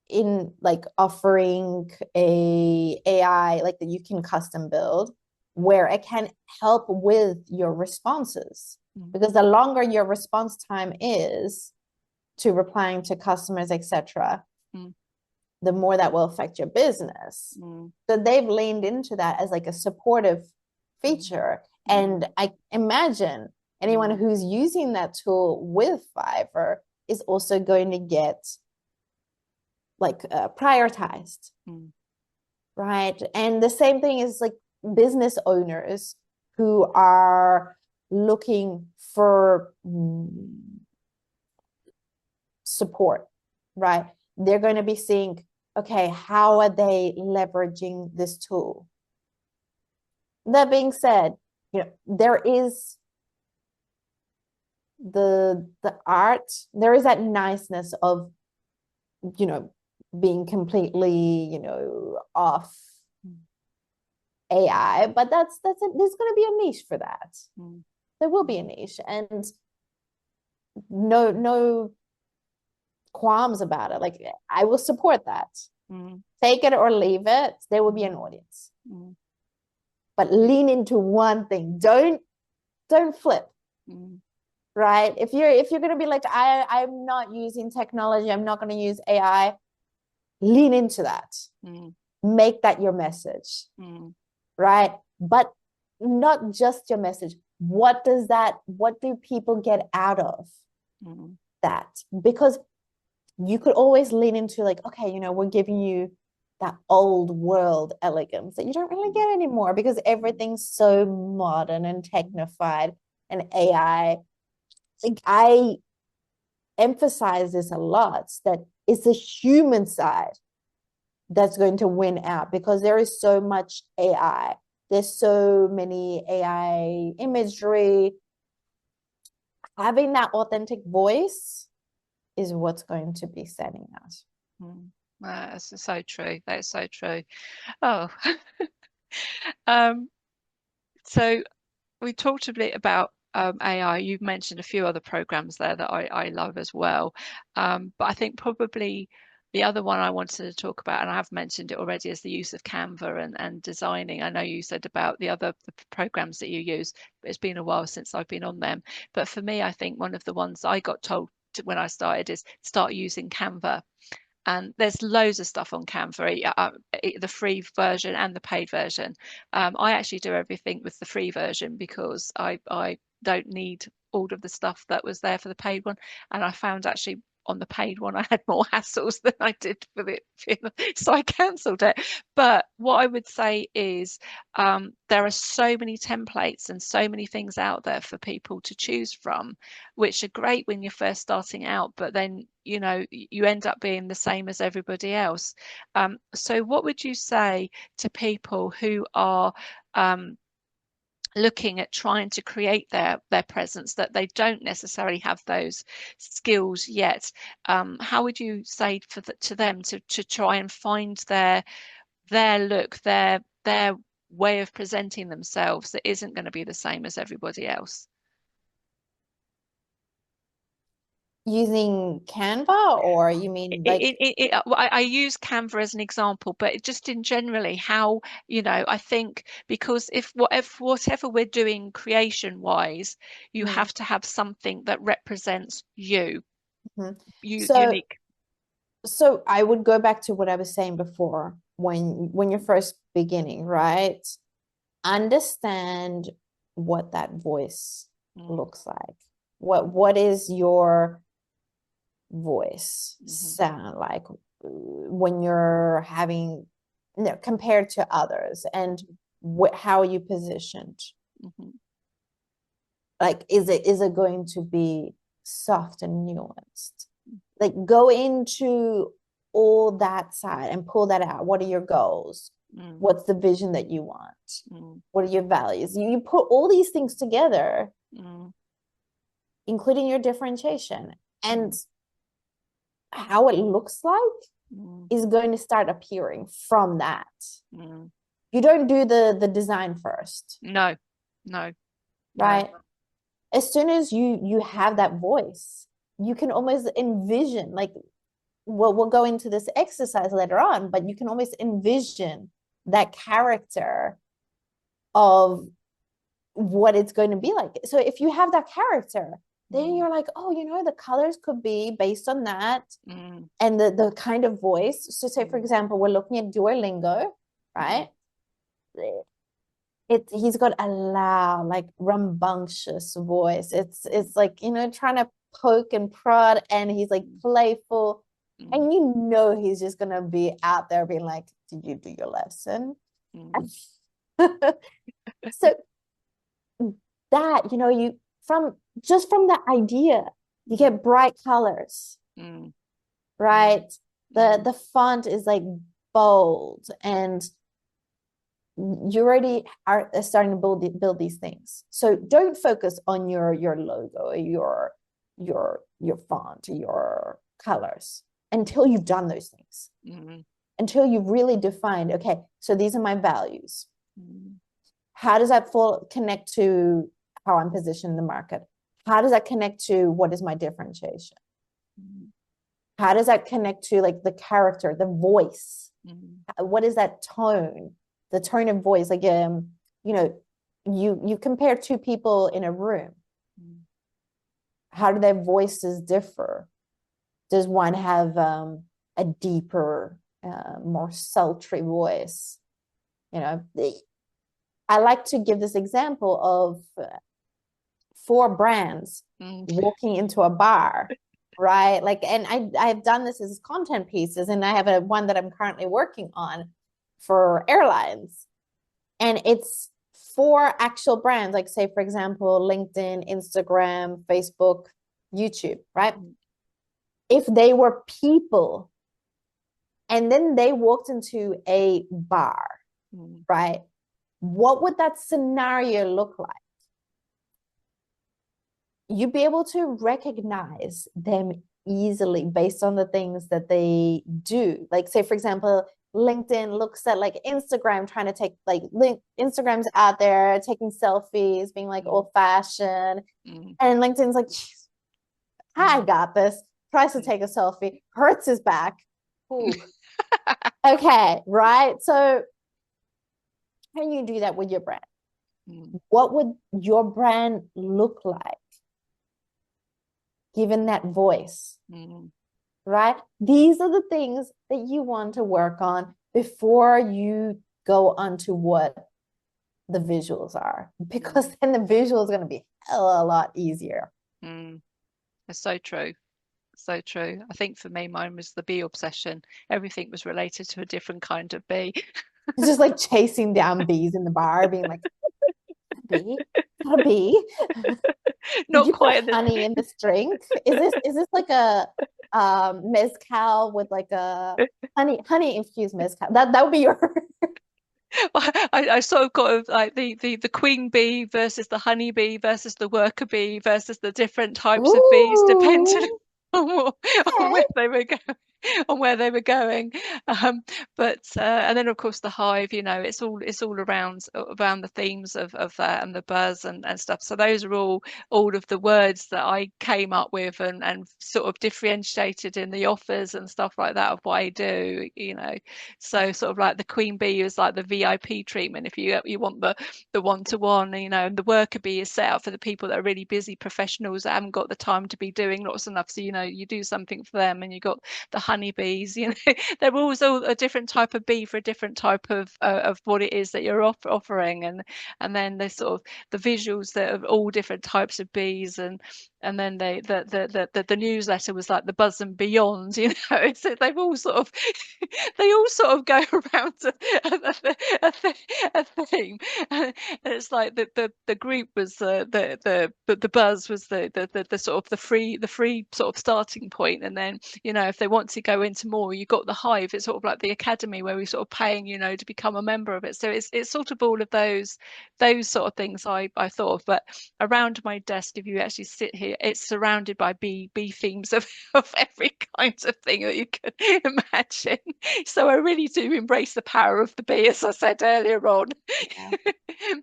in like offering a AI like that you can custom build, where it can help with your responses, because the longer your response time is to replying to customers, etc., the more that will affect your business. So they've leaned into that as like a supportive feature. And I imagine anyone who's using that tool with Fiverr is also going to get like prioritized, right? And the same thing is like business owners who are looking for support, right? They're going to be seeing, okay, how are they leveraging this tool? That being said, there is the art, there is that niceness of being completely off AI, but that's it. There's going to be a niche for that. There will be a niche, and no qualms about it. Like, I will support that. Mm, Take it or leave it. There will be an audience. mm, But lean into one thing. Don't flip. mm, Right? If you're gonna be like, I'm not using technology, I'm not gonna use AI, lean into that. mm, Make that your message. mm, Right? But not just your message. What do people get out of mm, that? Because you could always lean into like, okay, we're giving you that old world elegance that you don't really get anymore because everything's so modern and technified and AI. Like, I emphasize this a lot, that it's the human side that's going to win out because there is so much AI. There's so many AI imagery. Having that authentic voice is what's going to be standing out. mm. That's so true. That's so true. Oh, um, so we talked a bit about AI. You've mentioned a few other programs there that I love as well. But I think probably the other one I wanted to talk about, and I have mentioned it already, is the use of Canva and designing. I know you said about the programs that you use, but it's been a while since I've been on them. But for me, I think one of the ones I got told when I started is start using Canva. And there's loads of stuff on Canva, the free version and the paid version. I actually do everything with the free version because I don't need all of the stuff that was there for the paid one. And I found actually on the paid one I had more hassles than I did with it, so I cancelled it. But what I would say is there are so many templates and so many things out there for people to choose from, which are great when you're first starting out, but then you end up being the same as everybody else. So what would you say to people who are looking at trying to create their presence, that they don't necessarily have those skills yet? How would you say to them to try and find their look, their way of presenting themselves that isn't going to be the same as everybody else? Using Canva, or you mean like, I use Canva as an example, but just in generally how, I think because if whatever we're doing creation wise, you Mhm, have to have something that represents you, mhm. So unique. so I would go back to what I was saying before, when you're first beginning, right? Understand what that voice Mm, looks like. What is your voice mhm, sound like when you're having, compared to others, and how are you positioned? mhm, Like, is it going to be soft and nuanced? Like, go into all that side and pull that out. What are your goals? mm, What's the vision that you want? mm, What are your values? You put all these things together, mm, including your differentiation, and mm, how it looks like mm, is going to start appearing from that. mm. You don't do the design first, No, no, no. right? As soon as you have that voice, you can almost envision, like, we'll go into this exercise later on, but you can almost envision that character of what it's going to be like. So if you have that character, then you're like, oh, the colors could be based on that, Mm, and the kind of voice. So say, for mm, example, we're looking at Duolingo, mm, right? He's got a loud, like, rambunctious voice. It's like, trying to poke and prod, and he's like playful, mm, and he's just gonna be out there being like, did you do your lesson? mm, So that, you from that idea, you mm, get bright colors, mm, mm, right? mm, The font is like bold, and you already are starting to build these things. So don't focus on your logo, your font, your colors, until you've done those things, mm, until you've really defined, okay, so these are my values. mm, How does that connect to how I'm positioned in the market? how does that connect to what is my differentiation? Mm. How does that connect to like the character, the voice? Mm. What is that tone? The tone of voice, like you know, you compare two people in a room. Mm. How do their voices differ? Does one have a deeper, more sultry voice? You know, I like to give this example of four brands Mm. walking into a bar, right? Like, and I've done this as content pieces, and I have one that I'm currently working on for airlines, and it's four actual brands, like say for example, LinkedIn, Instagram, Facebook, YouTube, right? Mm. If they were people and then they walked into a bar, Mm. right? What would that scenario look like? You'd be able to recognize them easily based on the things that they do. Like, say, for example, LinkedIn looks at like Instagram trying to take like Instagram's out there taking selfies, being like old fashioned. Mm. And LinkedIn's like, I got this. Tries to Mm. take a selfie, hurts his back. Ooh. Okay, right? So can you do that with your brand? Mm. What would your brand look like given that voice? Mm. Right? These are the things that you want to work on before you go onto what the visuals are, because then the visual is going to be hell a lot easier. Mm. It's so true. So true. I think for me, mine was the bee obsession. Everything was related to a different kind of bee. It's just like chasing down bees in the bar, being like, a bee, not a bee. Did Not you quite put honey in this drink? Is this like a mezcal with like a honey infused mezcal? That would be your I sort of got like the queen bee versus the honey bee versus the worker bee versus the different types of bees, depending Ooh, on, on okay. where they were going. On where they were going, but and then of course the hive, it's all around the themes of that and the buzz and stuff. So those are all of the words that I came up with and sort of differentiated in the offers and stuff like that of what I do. So sort of like the queen bee is like the VIP treatment if you want the one-to-one, and the worker bee is set up for the people that are really busy professionals that haven't got the time to be doing lots enough. So you do something for them, and you got the honeybees. They're always all a different type of bee for a different type of what it is that you're offering, and then there's sort of the visuals that are all different types of bees, and then the newsletter was like the buzz and beyond. They've all sort of they all sort of go around a theme. And it's like the group was the buzz was the sort of the free sort of starting point, and then if they want to go into more, you got the hive. It's sort of like the academy where we're sort of paying to become a member of it. So it's sort of all of those sort of things I thought of. But around my desk, if you actually sit here, it's surrounded by bee themes of every kind of thing that you can imagine. So I really do embrace the power of the bee, as I said earlier on. Yeah.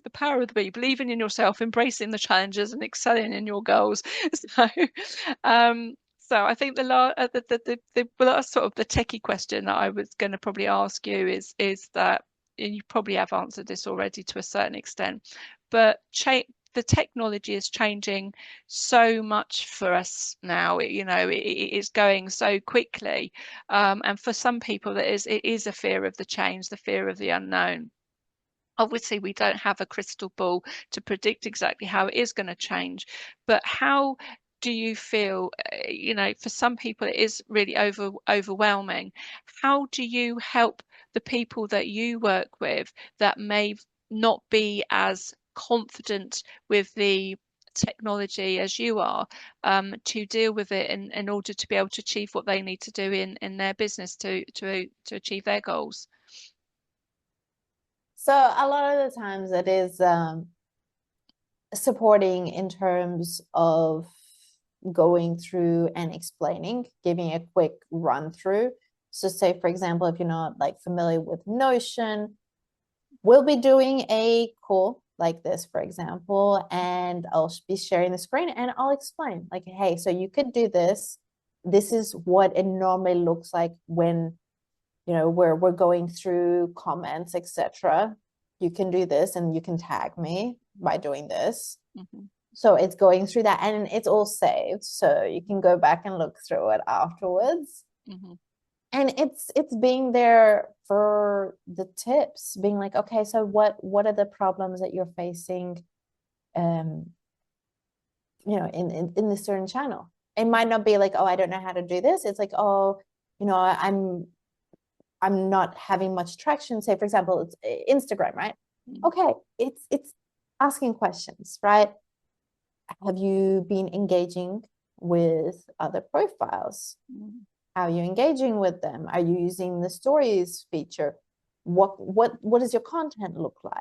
The power of the bee, believing in yourself, embracing the challenges, and excelling in your goals. So I think the last sort of the techie question that I was going to probably ask you is that, and you probably have answered this already to a certain extent, but the technology is changing so much for us now. It is going so quickly, and for some people it is a fear of the change, the fear of the unknown. Obviously, we don't have a crystal ball to predict exactly how it is going to change, but how do you feel, for some people it is really overwhelming. How do you help the people that you work with that may not be as confident with the technology as you are, to deal with it in order to be able to achieve what they need to do in their business to achieve their goals? So a lot of the times it is supporting in terms of going through and explaining, giving a quick run through. So say, for example, if you're not like familiar with Notion, we'll be doing a call like this, for example, and I'll be sharing the screen and I'll explain like, hey, so you could do this. This is what it normally looks like when, you know, we're going through comments, etc. You can do this and you can tag me by doing this. Mm-hmm. So it's going through that and it's all saved. So you can go back and look through it afterwards. Mm-hmm. And it's being there for the tips, being like, okay, so what are the problems that you're facing, you know, in this certain channel? It might not be like, oh, I don't know how to do this. It's like, oh, you know, I'm not having much traction. Say, for example, it's Instagram, right? Mm-hmm. Okay, it's asking questions, right? Have you been engaging with other profiles? Mm-hmm. How are you engaging with them? Are you using the stories feature? What does your content look like?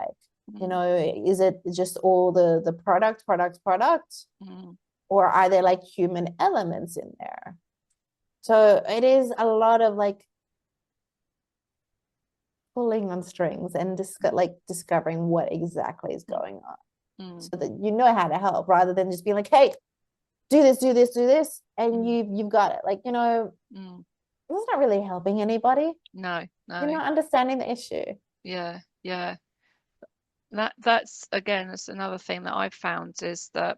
Mm-hmm. You know, is it just all the product, Mm-hmm. or are there like human elements in there? So it is a lot of like pulling on strings and discovering what exactly is going on, so that you know how to help, rather than just being like, hey, do this, and you've got it. Like, you know, it's not really helping anybody. No. You're not understanding the issue. Yeah. That's another thing that I've found is that,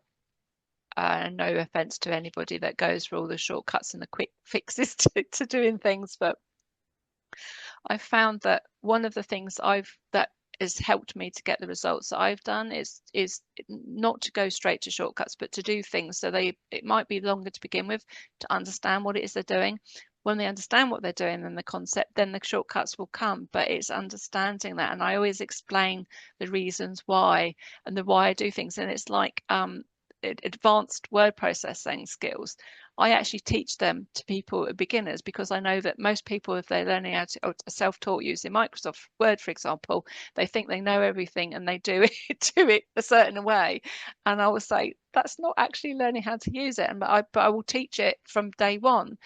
no offense to anybody that goes for all the shortcuts and the quick fixes to doing things, but I've found that one of the things that has helped me to get the results that I've done is not to go straight to shortcuts, but to do things so it might be longer to begin with, to understand what it is they're doing. When they understand what they're doing and the concept, then the shortcuts will come. But it's understanding that, and I always explain the reasons why and the why I do things. And it's like advanced word processing skills. I actually teach them to people, beginners, because I know that most people, if they're learning how to self-taught using Microsoft Word, for example, they think they know everything and they do it a certain way. And I will say that's not actually learning how to use it. But I will teach it from day one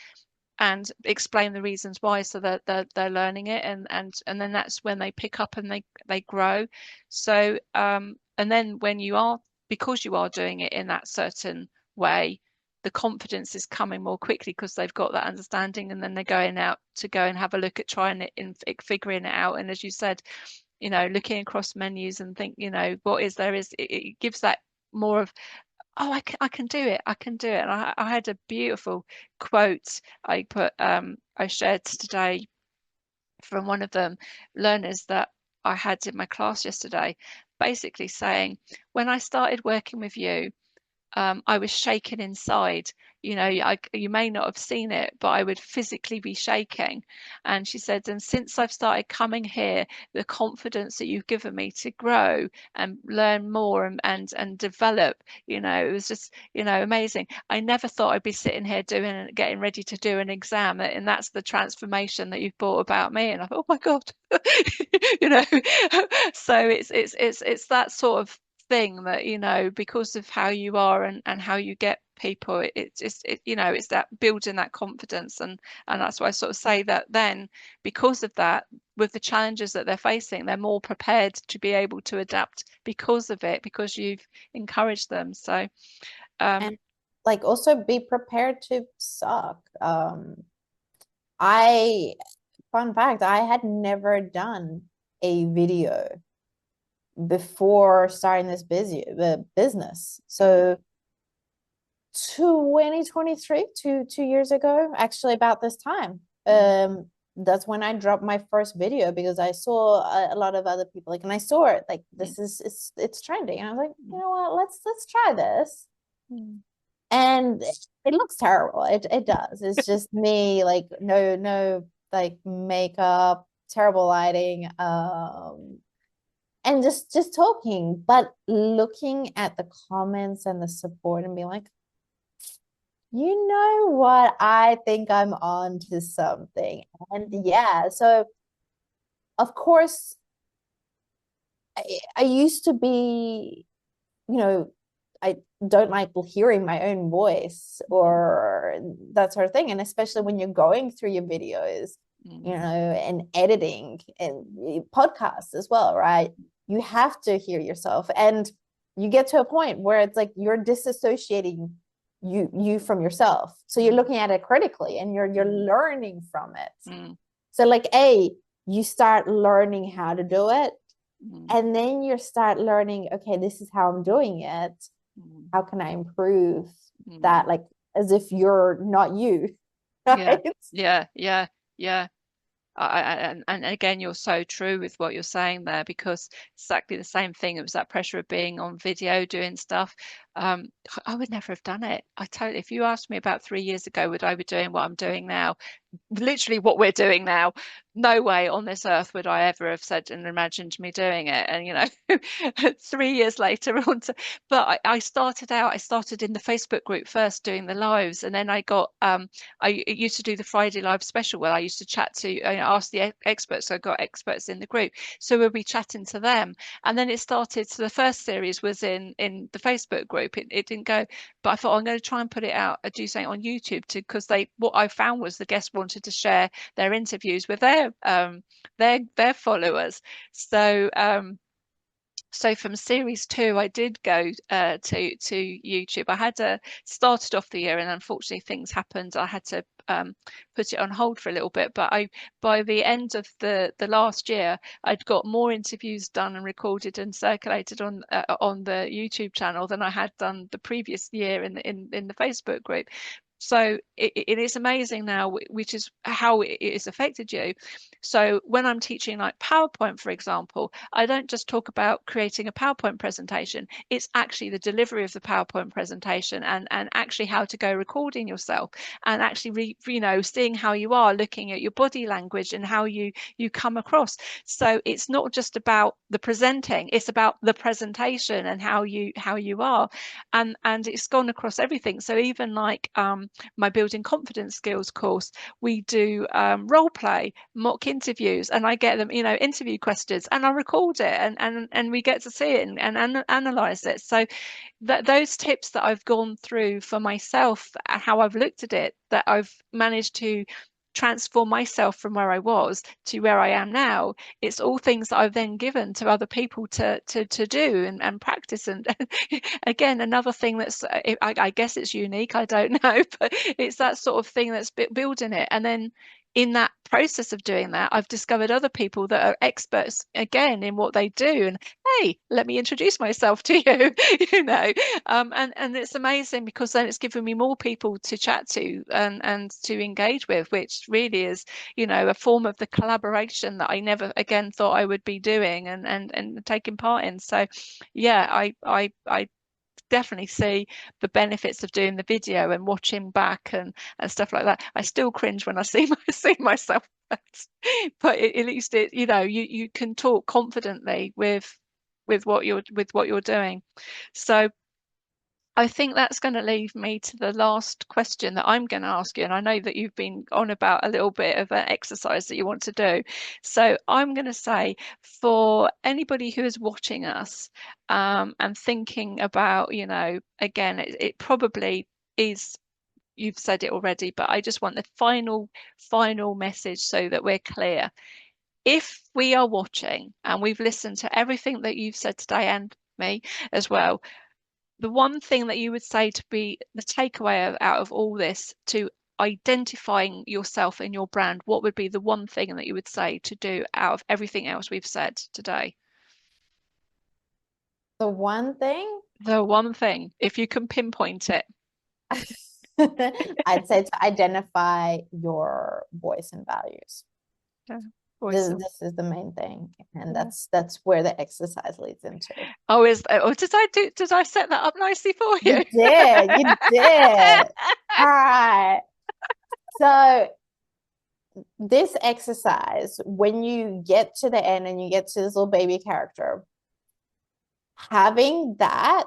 and explain the reasons why, so that they're learning it, and then that's when they pick up and they grow. So and then because you are doing it in that certain way, the confidence is coming more quickly because they've got that understanding, and then they're going out to go and have a look at trying it and figuring it out. And as you said, you know, looking across menus and think, you know, what is there is it gives that more of, oh, I can do it. I can do it. And I had a beautiful quote I shared today from one of them learners that I had in my class yesterday, basically saying, when I started working with you, I was shaking inside. You know, you may not have seen it, but I would physically be shaking. And she said, and since I've started coming here, the confidence that you've given me to grow and learn more and develop, you know, it was just, you know, amazing. I never thought I'd be sitting here getting ready to do an exam, and that's the transformation that you've brought about me. And I thought, oh my God, you know, so it's that sort of thing that, you know, because of how you are and how you get people, it's just you know, it's that building that confidence, and that's why I sort of say that then, because of that, with the challenges that they're facing, they're more prepared to be able to adapt because of it, because you've encouraged them. So and like also be prepared to suck. Fun fact, I had never done a video before starting this business. So 2023, 2 years ago, actually about this time, that's when I dropped my first video, because I saw a lot of other people, like, and I saw it like, this is it's trending, and I was like, you know what, let's try this. And it looks terrible. It does. It's just me, like, no like makeup, terrible lighting, and just talking, but looking at the comments and the support and being like, you know what, I think I'm on to something. And yeah, so of course I used to be, you know, I don't like hearing my own voice or that sort of thing. And especially when you're going through your videos, you know, and editing and podcasts as well, right? You have to hear yourself. And you get to a point where it's like you're disassociating you from yourself. So you're looking at it critically and you're learning from it. So like you start learning how to do it. And then you start learning, okay, this is how I'm doing it. How can I improve that? Like as if you're not you. Right? Yeah. And again, you're so true with what you're saying there, because exactly the same thing. It was that pressure of being on video, doing stuff. I would never have done it. If you asked me about 3 years ago, would I be doing what I'm doing now? Literally what we're doing now, no way on this earth would I ever have said and imagined me doing it. And 3 years later but I started in the Facebook group first, doing the lives, and then I used to do the Friday live special where I used to chat to ask the experts. So I got experts in the group, so we'll be chatting to them. And then it started, so the first series was in the Facebook group. It didn't go, but I thought I'm going to try and put it out, do something on YouTube too, because what I found was the guests wanted to share their interviews with their followers. So from series 2, I did go to YouTube. I had started off the year, and unfortunately things happened. I had to put it on hold for a little bit. But by the end of the last year, I'd got more interviews done and recorded and circulated on the YouTube channel than I had done the previous year in the Facebook group. So it is amazing now, which is how it has affected you. So when I'm teaching like PowerPoint, for example, I don't just talk about creating a PowerPoint presentation. It's actually the delivery of the PowerPoint presentation, and actually how to go recording yourself, and actually seeing how you are, looking at your body language and how you come across. So it's not just about the presenting, it's about the presentation and how you are, and it's gone across everything. So even like my building confidence skills course, we do role play, mock interviews, and I get them interview questions, and I record it, and we get to see it and analyze it. So those tips that I've gone through for myself, how I've looked at it, that I've managed to transform myself from where I was to where I am now, it's all things that I've then given to other people to do and practice. And again, another thing that's I guess it's unique, I don't know, but it's that sort of thing that's building it. And then in that process of doing that, I've discovered other people that are experts again in what they do, and hey, let me introduce myself to you. And it's amazing, because then it's given me more people to chat to and to engage with, which really is a form of the collaboration that I never again thought I would be doing and taking part in. So yeah, I definitely see the benefits of doing the video and watching back and stuff like that. I still cringe when I see myself, but at least you can talk confidently with what you're doing. So I think that's going to leave me to the last question that I'm going to ask you. And I know that you've been on about a little bit of an exercise that you want to do. So I'm going to say, for anybody who is watching us and thinking about, again, it probably is, you've said it already, but I just want the final message so that we're clear. If we are watching and we've listened to everything that you've said today, and me as well, the one thing that you would say to be the takeaway out of all this, to identifying yourself and your brand, what would be the one thing that you would say to do out of everything else we've said today? The one thing? The one thing, if you can pinpoint it. I'd say to identify your voice and values. Yeah. This is the main thing, and that's where the exercise leads into. Oh, did I set that up nicely for you? You did. All right. So this exercise, when you get to the end and you get to this little baby character, having that,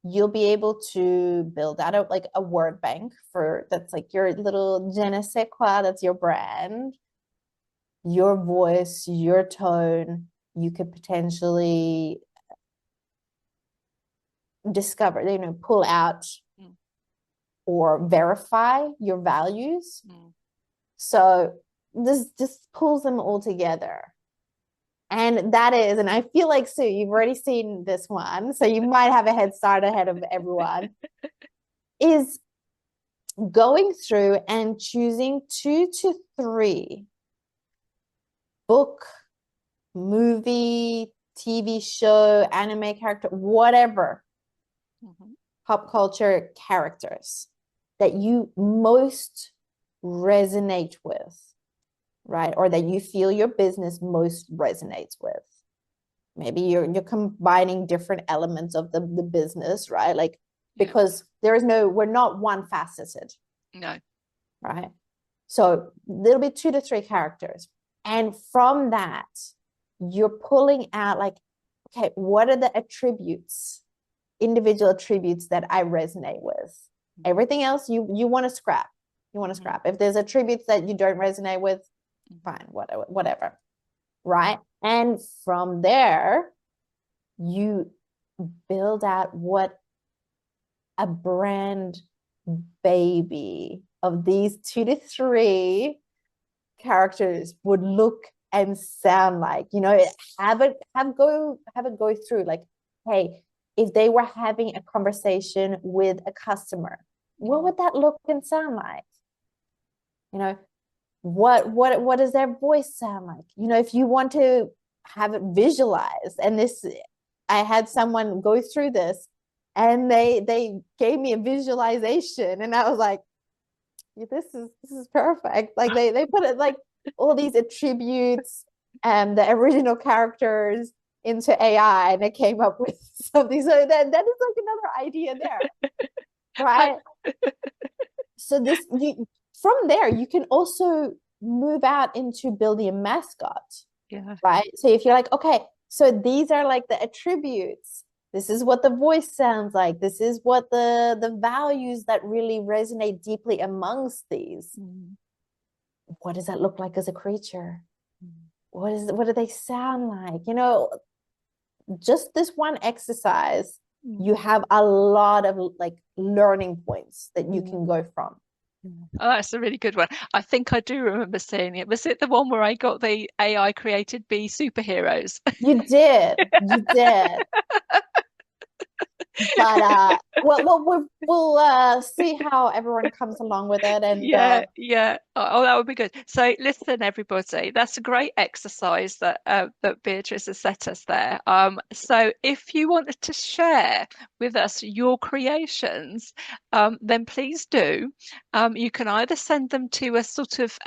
you'll be able to build out like a word bank that's like your little je ne sais quoi, that's your brand, your voice, your tone. You could potentially discover, pull out or verify your values. So this just pulls them all together. And that is, and I feel like, Sue, you've already seen this one, so you might have a head start ahead of everyone, is going through and choosing 2 to 3 book, movie, TV show, anime character, whatever, pop culture characters that you most resonate with, right? Or that you feel your business most resonates with. Maybe you're combining different elements of the business, right? Like, because we're not one faceted. No. Right? So there'll be 2 to 3 characters. And from that, you're pulling out like, okay, what are the attributes, individual attributes that I resonate with? Everything else you want to scrap. You want to scrap. If there's attributes that you don't resonate with, fine, whatever. Right? And from there, you build out what a brand baby of these 2 to 3 characters would look and sound like. Have it go through, like, hey, if they were having a conversation with a customer, what would that look and sound like? What does their voice sound like? If you want to have it visualized, and this, I had someone go through this, and they gave me a visualization, and I was like, this is perfect. Like they put it like all these attributes and the original characters into AI, and it came up with something. So that is like another idea there, right? So from there, you can also move out into building a mascot. Yeah. Right. So if you're like, okay, so these are like the attributes. This is what the voice sounds like. This is what the values that really resonate deeply amongst these. What does that look like as a creature? What do they sound like? Just this one exercise, you have a lot of like learning points that you can go from. Oh, that's a really good one. I think I do remember seeing it. Was it the one where I got the AI created be superheroes? You did. But we'll see how everyone comes along with it. And yeah. Oh, that would be good. So listen, everybody, that's a great exercise that Beatrice has set us there. So if you wanted to share with us your creations, then please do. You can either send them to us sort of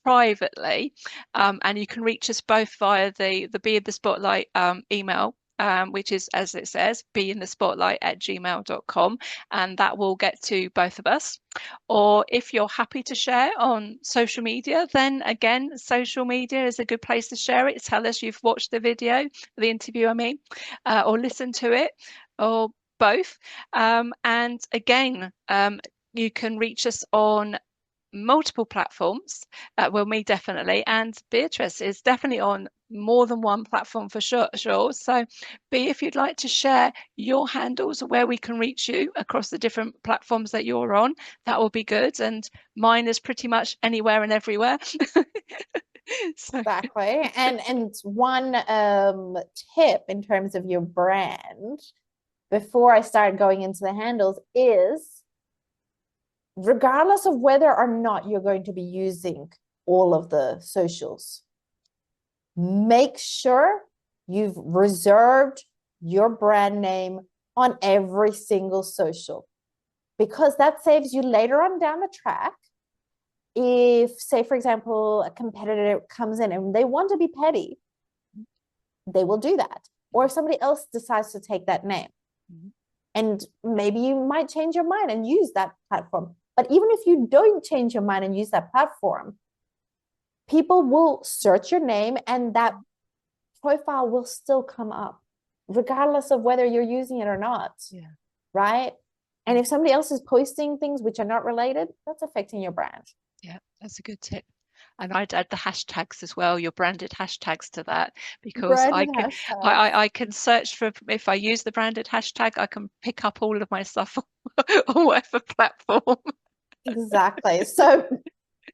privately, and you can reach us both via the Be in the Spotlight email, which is, as it says, beinthespotlight@gmail.com, and that will get to both of us. Or if you're happy to share on social media, then again, social media is a good place to share it. Tell us you've watched the video, the interview, or listened to it, or both. And again, you can reach us on multiple platforms. Well, me definitely, and Beatrice is definitely on more than one platform for sure. So if you'd like to share your handles where we can reach you across the different platforms that you're on, that will be good. And mine is pretty much anywhere and everywhere. So. Exactly. And one tip in terms of your brand, before I start going into the handles, is regardless of whether or not you're going to be using all of the socials, make sure you've reserved your brand name on every single social, because that saves you later on down the track. If, say, for example, a competitor comes in and they want to be petty, they will do that. Or if somebody else decides to take that name, and maybe you might change your mind and use that platform. But even if you don't change your mind and use that platform, people will search your name and that profile will still come up, regardless of whether you're using it or not. Yeah. Right? And if somebody else is posting things which are not related, that's affecting your brand. Yeah, that's a good tip. And I'd add the hashtags as well, your branded hashtags to that, because I can search for, if I use the branded hashtag, I can pick up all of my stuff on whatever platform. Exactly. So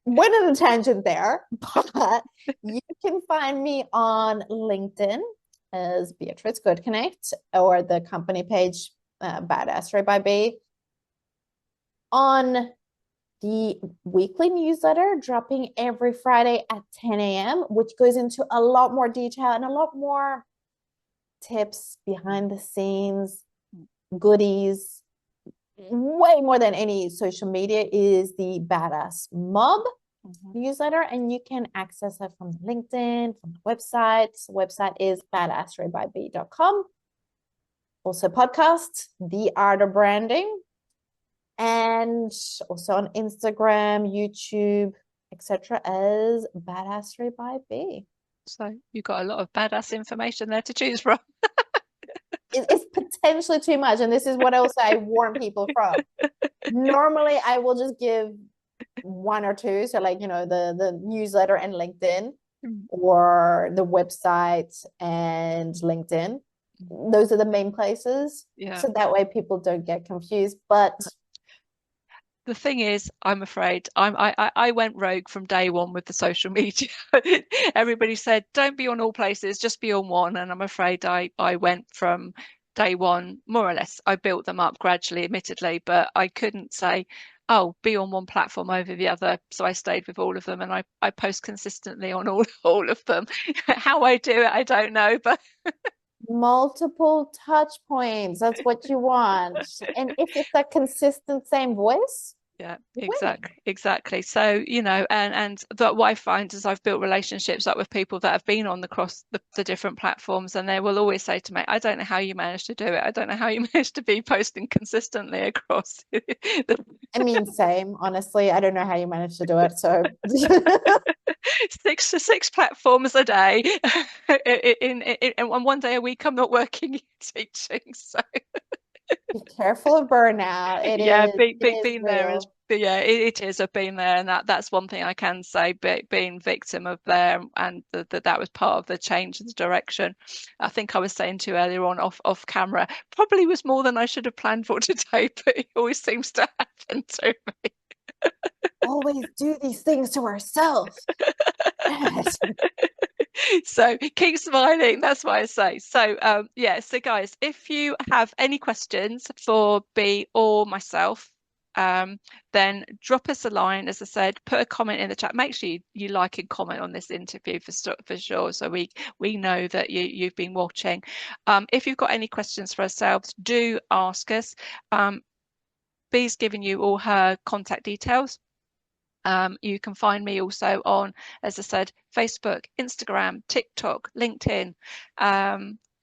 went on a tangent there, but you can find me on LinkedIn as Beatrice Gutknecht, or the company page Badassery by B. On the weekly newsletter dropping every Friday at 10 a.m., which goes into a lot more detail and a lot more tips, behind the scenes, goodies, way more than any social media, is the Badass Mob newsletter. And you can access it from LinkedIn, from the website. The website is badasserybyb.com. Also podcast, The Art of Branding, and also on Instagram, YouTube, etc. as Badassery by B. So you've got a lot of badass information there to choose from. It's potentially too much, and this is what also I warn people from. Normally, I will just give one or two, so like, the newsletter and LinkedIn, or the website and LinkedIn. Those are the main places. Yeah. So that way people don't get confused. But the thing is, I'm afraid I went rogue from day one with the social media. Everybody said, don't be on all places, just be on one. And I'm afraid I went from day one, more or less. I built them up gradually, admittedly, but I couldn't say, oh, be on one platform over the other. So I stayed with all of them, and I post consistently on all of them. How I do it, I don't know, but multiple touch points, that's what you want. And if it's a consistent same voice, yeah, exactly. So, and that what I find is I've built relationships up with people that have been on the different platforms, and they will always say to me, I don't know how you managed to do it. I don't know how you managed to be posting consistently across. I mean, same, honestly. I don't know how you managed to do it. So six platforms a day, and one day a week I'm not working, teaching. So be careful of burnout. It is. I've been there, and that's one thing I can say. Being victim of there, and that was part of the change in the direction. I think I was saying to you earlier on off camera, probably was more than I should have planned for today, but it always seems to happen to me. Always do these things to ourselves. Yes. So keep smiling, that's what I say. So so guys, if you have any questions for B or myself, then drop us a line. As I said, put a comment in the chat. Make sure you like and comment on this interview for sure, so we know that you've been watching. If you've got any questions for ourselves, do ask us. B's given you all her contact details. You can find me also on, as I said, Facebook, Instagram, TikTok, LinkedIn,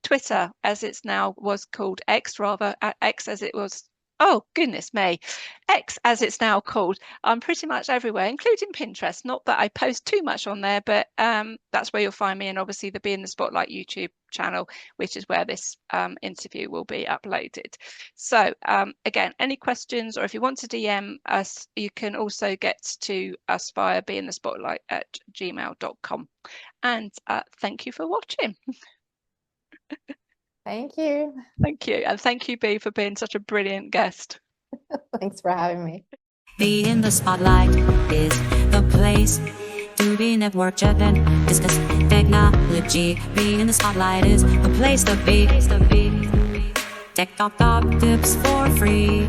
Twitter, as it's now was called X, rather, X as it was. Oh, goodness me. X, as it's now called. I'm pretty much everywhere, including Pinterest. Not that I post too much on there, but that's where you'll find me. And obviously the Be in the Spotlight YouTube channel, which is where this interview will be uploaded. So again, any questions, or if you want to DM us, you can also get to us via beinthespotlight@gmail.com. And thank you for watching. Thank you. Thank you. And thank you, B, for being such a brilliant guest. Thanks for having me. Be in the spotlight is the place to be network driven. Discuss technology. Be in the spotlight is the place to be. Tech talk tips for free.